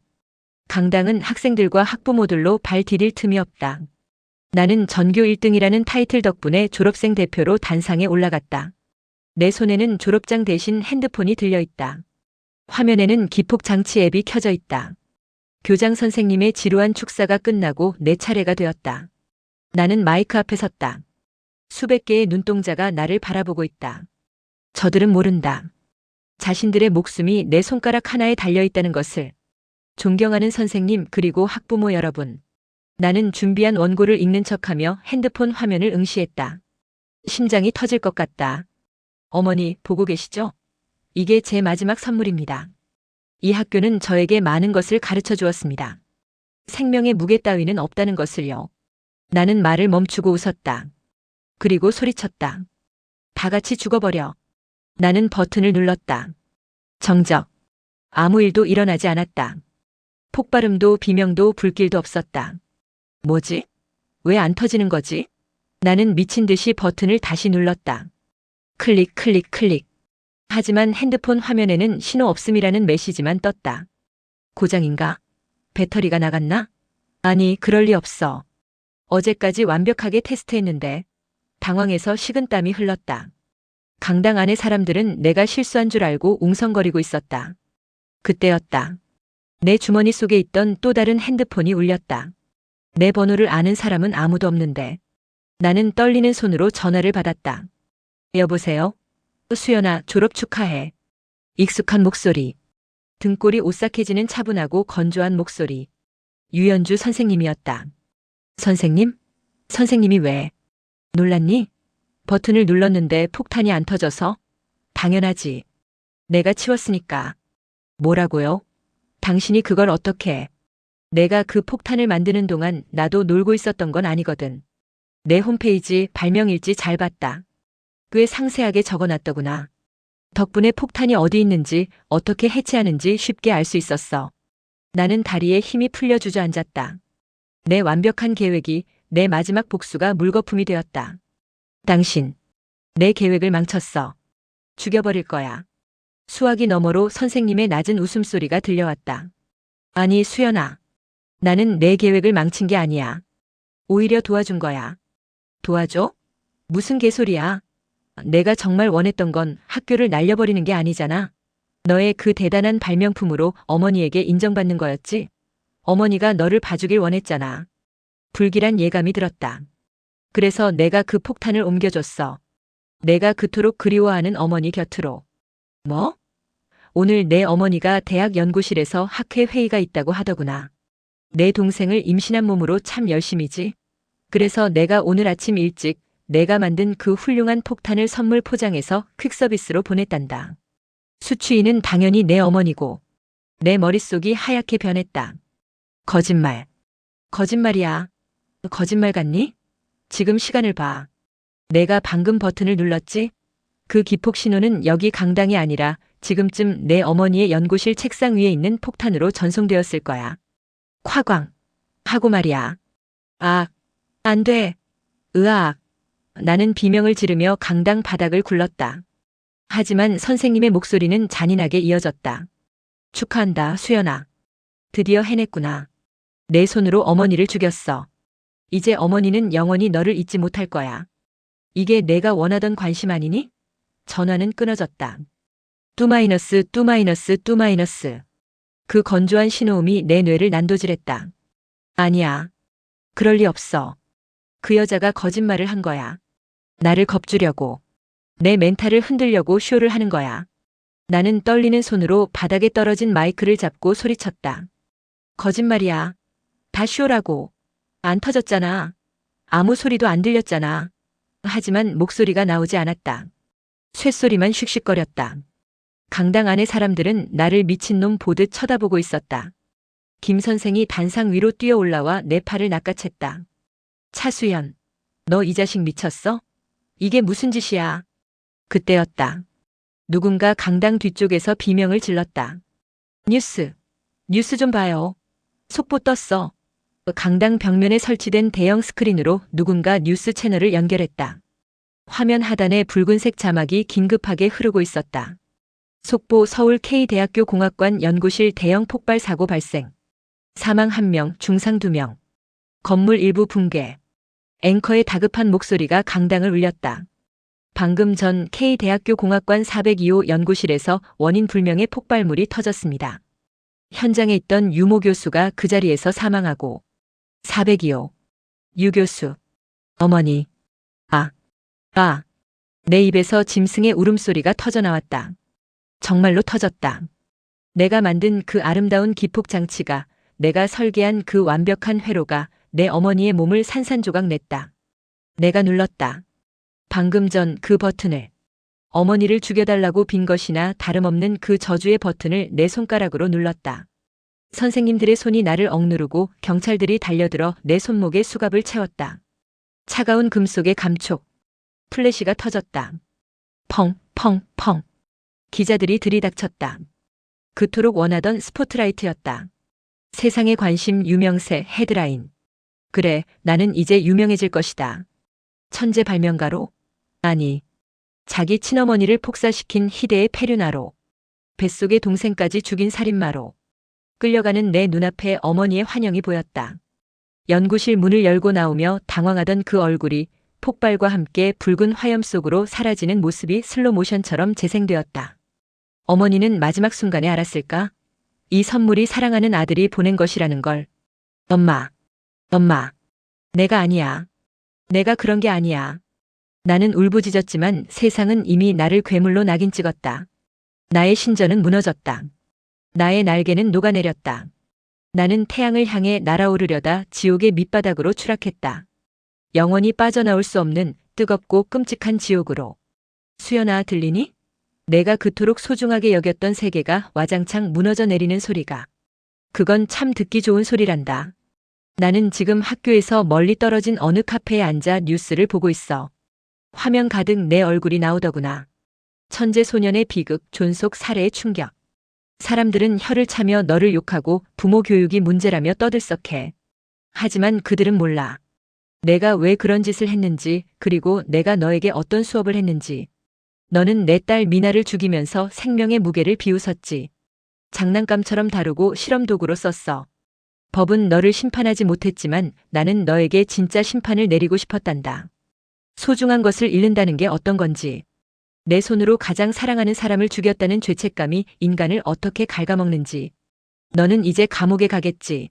강당은 학생들과 학부모들로 발 디딜 틈이 없다. 나는 전교 1등이라는 타이틀 덕분에 졸업생 대표로 단상에 올라갔다. 내 손에는 졸업장 대신 핸드폰이 들려있다. 화면에는 기폭장치 앱이 켜져 있다. 교장 선생님의 지루한 축사가 끝나고 내 차례가 되었다. 나는 마이크 앞에 섰다. 수백 개의 눈동자가 나를 바라보고 있다. 저들은 모른다. 자신들의 목숨이 내 손가락 하나에 달려있다는 것을. 존경하는 선생님 그리고 학부모 여러분. 나는 준비한 원고를 읽는 척하며 핸드폰 화면을 응시했다. 심장이 터질 것 같다. 어머니, 보고 계시죠? 이게 제 마지막 선물입니다. 이 학교는 저에게 많은 것을 가르쳐 주었습니다. 생명의 무게 따위는 없다는 것을요. 나는 말을 멈추고 웃었다. 그리고 소리쳤다. 다 같이 죽어버려. 나는 버튼을 눌렀다. 정적. 아무 일도 일어나지 않았다. 폭발음도 비명도 불길도 없었다. 뭐지? 왜 안 터지는 거지? 나는 미친 듯이 버튼을 다시 눌렀다. 클릭, 클릭, 클릭. 하지만 핸드폰 화면에는 신호 없음이라는 메시지만 떴다. 고장인가? 배터리가 나갔나? 아니, 그럴 리 없어. 어제까지 완벽하게 테스트했는데 당황해서 식은땀이 흘렀다. 강당 안의 사람들은 내가 실수한 줄 알고 웅성거리고 있었다. 그때였다. 내 주머니 속에 있던 또 다른 핸드폰이 울렸다. 내 번호를 아는 사람은 아무도 없는데 나는 떨리는 손으로 전화를 받았다. 여보세요? 수연아, 졸업 축하해. 익숙한 목소리. 등골이 오싹해지는 차분하고 건조한 목소리. 유연주 선생님이었다. 선생님? 선생님이 왜? 놀랐니? 버튼을 눌렀는데 폭탄이 안 터져서? 당연하지. 내가 치웠으니까. 뭐라고요? 당신이 그걸 어떻게? 내가 그 폭탄을 만드는 동안 나도 놀고 있었던 건 아니거든. 내 홈페이지 발명일지 잘 봤다. 꽤 상세하게 적어놨더구나. 덕분에 폭탄이 어디 있는지 어떻게 해체하는지 쉽게 알 수 있었어. 나는 다리에 힘이 풀려 주저앉았다. 내 완벽한 계획이 내 마지막 복수가 물거품이 되었다. 당신, 내 계획을 망쳤어. 죽여버릴 거야. 수화기 너머로 선생님의 낮은 웃음소리가 들려왔다. 아니, 수연아. 나는 내 계획을 망친 게 아니야. 오히려 도와준 거야. 도와줘? 무슨 개소리야. 내가 정말 원했던 건 학교를 날려버리는 게 아니잖아. 너의 그 대단한 발명품으로 어머니에게 인정받는 거였지. 어머니가 너를 봐주길 원했잖아. 불길한 예감이 들었다. 그래서 내가 그 폭탄을 옮겨줬어. 내가 그토록 그리워하는 어머니 곁으로. 뭐? 오늘 내 어머니가 대학 연구실에서 학회 회의가 있다고 하더구나. 내 동생을 임신한 몸으로 참 열심이지. 그래서 내가 오늘 아침 일찍 내가 만든 그 훌륭한 폭탄을 선물 포장해서 퀵서비스로 보냈단다. 수취인은 당연히 내 어머니고 내 머릿속이 하얗게 변했다. 거짓말. 거짓말이야. 거짓말 같니? 지금 시간을 봐. 내가 방금 버튼을 눌렀지? 그 기폭 신호는 여기 강당이 아니라 지금쯤 내 어머니의 연구실 책상 위에 있는 폭탄으로 전송되었을 거야. 콱광. 하고 말이야. 아, 안 돼. 으악. 나는 비명을 지르며 강당 바닥을 굴렀다. 하지만 선생님의 목소리는 잔인하게 이어졌다. 축하한다, 수연아. 드디어 해냈구나. 내 손으로 어머니를 죽였어. 이제 어머니는 영원히 너를 잊지 못할 거야. 이게 내가 원하던 관심 아니니? 전화는 끊어졌다. 뚜마이너스 뚜마이너스 뚜마이너스. 그 건조한 신호음이 내 뇌를 난도질했다. 아니야. 그럴 리 없어. 그 여자가 거짓말을 한 거야. 나를 겁주려고. 내 멘탈을 흔들려고 쇼를 하는 거야. 나는 떨리는 손으로 바닥에 떨어진 마이크를 잡고 소리쳤다. 거짓말이야. 다 쇼라고. 안 터졌잖아. 아무 소리도 안 들렸잖아. 하지만 목소리가 나오지 않았다. 쇳소리만 슉슉거렸다. 강당 안의 사람들은 나를 미친놈 보듯 쳐다보고 있었다. 김 선생이 단상 위로 뛰어 올라와 내 팔을 낚아챘다. 차수연, 너 이 자식 미쳤어? 이게 무슨 짓이야? 그때였다. 누군가 강당 뒤쪽에서 비명을 질렀다. 뉴스 좀 봐요. 속보 떴어. 강당 벽면에 설치된 대형 스크린으로 누군가 뉴스 채널을 연결했다. 화면 하단에 붉은색 자막이 긴급하게 흐르고 있었다. 속보 서울 K대학교 공학관 연구실 대형 폭발 사고 발생. 사망 1명, 중상 2명. 건물 일부 붕괴. 앵커의 다급한 목소리가 강당을 울렸다. 방금 전 K대학교 공학관 402호 연구실에서 원인 불명의 폭발물이 터졌습니다. 현장에 있던 유모 교수가 그 자리에서 사망하고 402호 유 교수 어머니 내 입에서 짐승의 울음소리가 터져나왔다. 정말로 터졌다. 내가 만든 그 아름다운 기폭 장치가, 내가 설계한 그 완벽한 회로가 내 어머니의 몸을 산산조각 냈다. 내가 눌렀다. 방금 전 그 버튼을. 어머니를 죽여달라고 빈 것이나 다름없는 그 저주의 버튼을 내 손가락으로 눌렀다. 선생님들의 손이 나를 억누르고 경찰들이 달려들어 내 손목에 수갑을 채웠다. 차가운 금속의 감촉. 플래시가 터졌다. 펑. 기자들이 들이닥쳤다. 그토록 원하던 스포트라이트였다. 세상의 관심 유명세 헤드라인. 그래, 나는 이제 유명해질 것이다. 천재 발명가로? 아니, 자기 친어머니를 폭사시킨 희대의 페류나로. 뱃속의 동생까지 죽인 살인마로. 끌려가는 내 눈앞에 어머니의 환영이 보였다. 연구실 문을 열고 나오며 당황하던 그 얼굴이 폭발과 함께 붉은 화염 속으로 사라지는 모습이 슬로모션처럼 재생되었다. 어머니는 마지막 순간에 알았을까? 이 선물이 사랑하는 아들이 보낸 것이라는 걸. 엄마. 내가 아니야. 내가 그런 게 아니야. 나는 울부짖었지만 세상은 이미 나를 괴물로 낙인 찍었다. 나의 신전은 무너졌다. 나의 날개는 녹아내렸다. 나는 태양을 향해 날아오르려다 지옥의 밑바닥으로 추락했다. 영원히 빠져나올 수 없는 뜨겁고 끔찍한 지옥으로. 수연아, 들리니? 내가 그토록 소중하게 여겼던 세계가 와장창 무너져 내리는 소리가. 그건 참 듣기 좋은 소리란다. 나는 지금 학교에서 멀리 떨어진 어느 카페에 앉아 뉴스를 보고 있어. 화면 가득 내 얼굴이 나오더구나. 천재 소년의 비극, 존속 살해의 충격. 사람들은 혀를 차며 너를 욕하고 부모 교육이 문제라며 떠들썩해. 하지만 그들은 몰라. 내가 왜 그런 짓을 했는지, 그리고 내가 너에게 어떤 수업을 했는지. 너는 내 딸 미나를 죽이면서 생명의 무게를 비웃었지. 장난감처럼 다루고 실험 도구로 썼어. 법은 너를 심판하지 못했지만 나는 너에게 진짜 심판을 내리고 싶었단다. 소중한 것을 잃는다는 게 어떤 건지. 내 손으로 가장 사랑하는 사람을 죽였다는 죄책감이 인간을 어떻게 갉아먹는지. 너는 이제 감옥에 가겠지.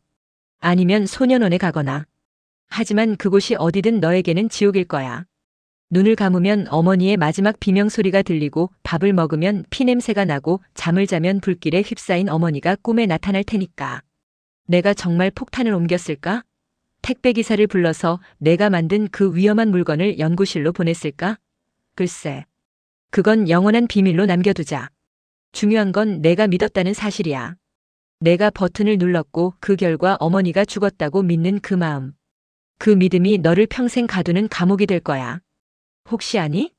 아니면 소년원에 가거나. 하지만 그곳이 어디든 너에게는 지옥일 거야. 눈을 감으면 어머니의 마지막 비명소리가 들리고 밥을 먹으면 피냄새가 나고 잠을 자면 불길에 휩싸인 어머니가 꿈에 나타날 테니까. 내가 정말 폭탄을 옮겼을까? 택배기사를 불러서 내가 만든 그 위험한 물건을 연구실로 보냈을까? 글쎄. 그건 영원한 비밀로 남겨두자. 중요한 건 내가 믿었다는 사실이야. 내가 버튼을 눌렀고 그 결과 어머니가 죽었다고 믿는 그 마음. 그 믿음이 너를 평생 가두는 감옥이 될 거야. 혹시 아니?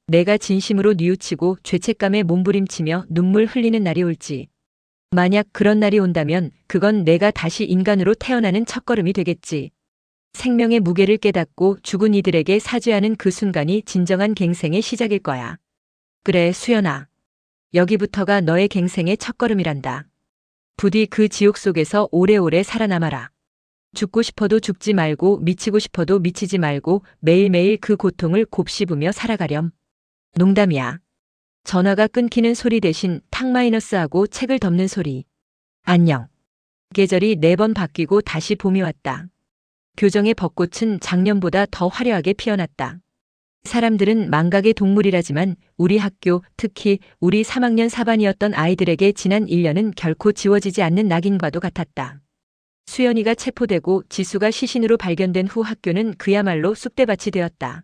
내가 진심으로 뉘우치고 죄책감에 몸부림치며 눈물 흘리는 날이 올지. 만약 그런 날이 온다면 그건 내가 다시 인간으로 태어나는 첫걸음이 되겠지. 생명의 무게를 깨닫고 죽은 이들에게 사죄하는 그 순간이 진정한 갱생의 시작일 거야. 그래, 수연아. 여기부터가 너의 갱생의 첫걸음이란다. 부디 그 지옥 속에서 오래오래 살아남아라. 죽고 싶어도 죽지 말고 미치고 싶어도 미치지 말고 매일매일 그 고통을 곱씹으며 살아가렴. 농담이야. 전화가 끊기는 소리 대신 탁-하고 책을 덮는 소리. 안녕. 계절이 4번 바뀌고 다시 봄이 왔다. 교정의 벚꽃은 작년보다 더 화려하게 피어났다. 사람들은 망각의 동물이라지만 우리 학교, 특히 우리 3학년 4반이었던 아이들에게 지난 1년은 결코 지워지지 않는 낙인과도 같았다. 수연이가 체포되고 지수가 시신으로 발견된 후 학교는 그야말로 쑥대밭이 되었다.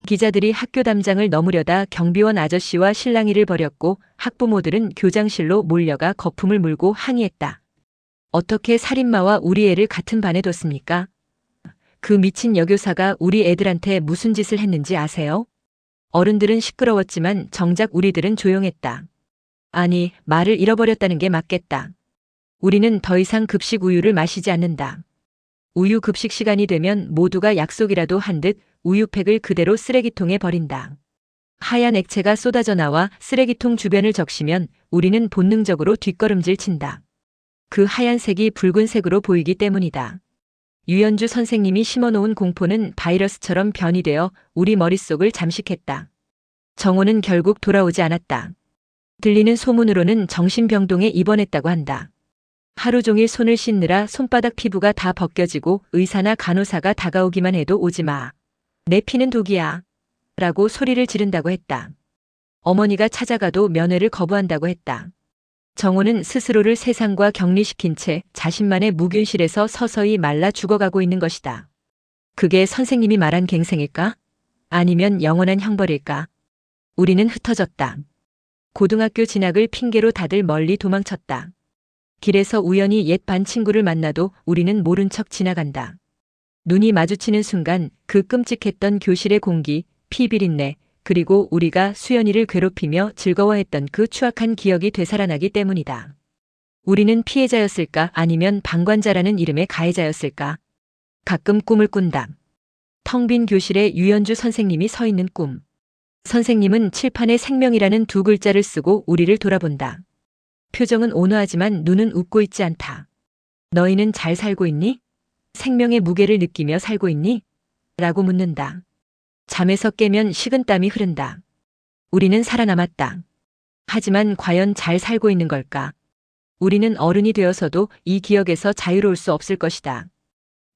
기자들이 학교 담장을 넘으려다 경비원 아저씨와 실랑이를 벌였고 학부모들은 교장실로 몰려가 거품을 물고 항의했다. 어떻게 살인마와 우리 애를 같은 반에 뒀습니까? 그 미친 여교사가 우리 애들한테 무슨 짓을 했는지 아세요? 어른들은 시끄러웠지만 정작 우리들은 조용했다. 아니, 말을 잃어버렸다는 게 맞겠다. 우리는 더 이상 급식 우유를 마시지 않는다. 우유 급식 시간이 되면 모두가 약속이라도 한 듯 우유팩을 그대로 쓰레기통에 버린다. 하얀 액체가 쏟아져 나와 쓰레기통 주변을 적시면 우리는 본능적으로 뒷걸음질 친다. 그 하얀색이 붉은색으로 보이기 때문이다. 유연주 선생님이 심어놓은 공포는 바이러스처럼 변이되어 우리 머릿속을 잠식했다. 정호는 결국 돌아오지 않았다. 들리는 소문으로는 정신병동에 입원했다고 한다. 하루 종일 손을 씻느라 손바닥 피부가 다 벗겨지고 의사나 간호사가 다가오기만 해도 오지 마. 내 피는 독이야. 라고 소리를 지른다고 했다. 어머니가 찾아가도 면회를 거부한다고 했다. 정호는 스스로를 세상과 격리시킨 채 자신만의 무균실에서 서서히 말라 죽어가고 있는 것이다. 그게 선생님이 말한 갱생일까? 아니면 영원한 형벌일까? 우리는 흩어졌다. 고등학교 진학을 핑계로 다들 멀리 도망쳤다. 길에서 우연히 옛 반 친구를 만나도 우리는 모른 척 지나간다. 눈이 마주치는 순간 그 끔찍했던 교실의 공기, 피 비린내, 그리고 우리가 수연이를 괴롭히며 즐거워했던 그 추악한 기억이 되살아나기 때문이다. 우리는 피해자였을까 아니면 방관자라는 이름의 가해자였을까? 가끔 꿈을 꾼다. 텅 빈 교실에 유연주 선생님이 서 있는 꿈. 선생님은 칠판에 생명이라는 두 글자를 쓰고 우리를 돌아본다. 표정은 온화하지만 눈은 웃고 있지 않다. 너희는 잘 살고 있니? 생명의 무게를 느끼며 살고 있니? 라고 묻는다. 잠에서 깨면 식은땀이 흐른다. 우리는 살아남았다. 하지만 과연 잘 살고 있는 걸까? 우리는 어른이 되어서도 이 기억에서 자유로울 수 없을 것이다.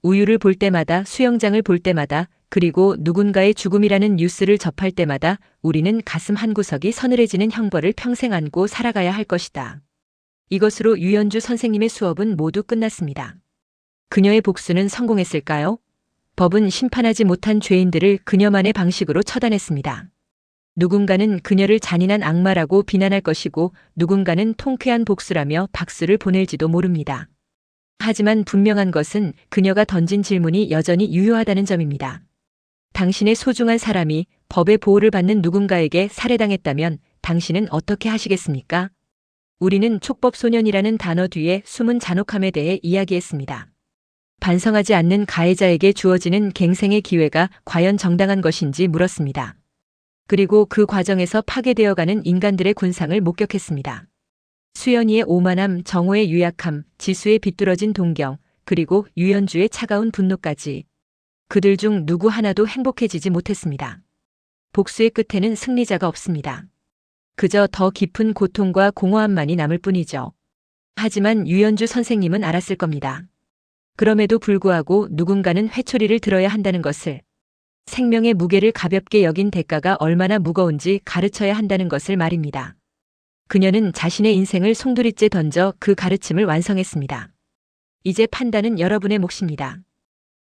우유를 볼 때마다, 수영장을 볼 때마다, 그리고 누군가의 죽음이라는 뉴스를 접할 때마다 우리는 가슴 한구석이 서늘해지는 형벌을 평생 안고 살아가야 할 것이다. 이것으로 유연주 선생님의 수업은 모두 끝났습니다. 그녀의 복수는 성공했을까요? 법은 심판하지 못한 죄인들을 그녀만의 방식으로 처단했습니다. 누군가는 그녀를 잔인한 악마라고 비난할 것이고 누군가는 통쾌한 복수라며 박수를 보낼지도 모릅니다. 하지만 분명한 것은 그녀가 던진 질문이 여전히 유효하다는 점입니다. 당신의 소중한 사람이 법의 보호를 받는 누군가에게 살해당했다면 당신은 어떻게 하시겠습니까? 우리는 촉법소년이라는 단어 뒤에 숨은 잔혹함에 대해 이야기했습니다. 반성하지 않는 가해자에게 주어지는 갱생의 기회가 과연 정당한 것인지 물었습니다. 그리고 그 과정에서 파괴되어가는 인간들의 군상을 목격했습니다. 수연이의 오만함, 정호의 유약함, 지수의 비뚤어진 동경, 그리고 유연주의 차가운 분노까지. 그들 중 누구 하나도 행복해지지 못했습니다. 복수의 끝에는 승리자가 없습니다. 그저 더 깊은 고통과 공허함만이 남을 뿐이죠. 하지만 유연주 선생님은 알았을 겁니다. 그럼에도 불구하고 누군가는 회초리를 들어야 한다는 것을, 생명의 무게를 가볍게 여긴 대가가 얼마나 무거운지 가르쳐야 한다는 것을 말입니다. 그녀는 자신의 인생을 송두리째 던져 그 가르침을 완성했습니다. 이제 판단은 여러분의 몫입니다.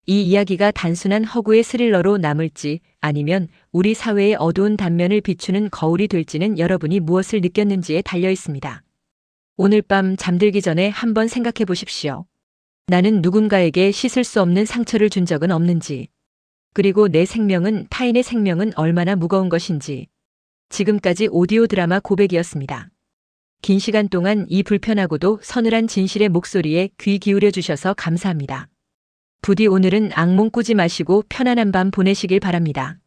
이 이야기가 단순한 허구의 스릴러로 남을지 아니면 우리 사회의 어두운 단면을 비추는 거울이 될지는 여러분이 무엇을 느꼈는지에 달려 있습니다. 오늘 밤 잠들기 전에 한번 생각해 보십시오. 나는 누군가에게 씻을 수 없는 상처를 준 적은 없는지, 그리고 내 생명은, 타인의 생명은 얼마나 무거운 것인지. 지금까지 오디오 드라마 고백이었습니다. 긴 시간 동안 이 불편하고도 서늘한 진실의 목소리에 귀 기울여 주셔서 감사합니다. 부디 오늘은 악몽 꾸지 마시고 편안한 밤 보내시길 바랍니다.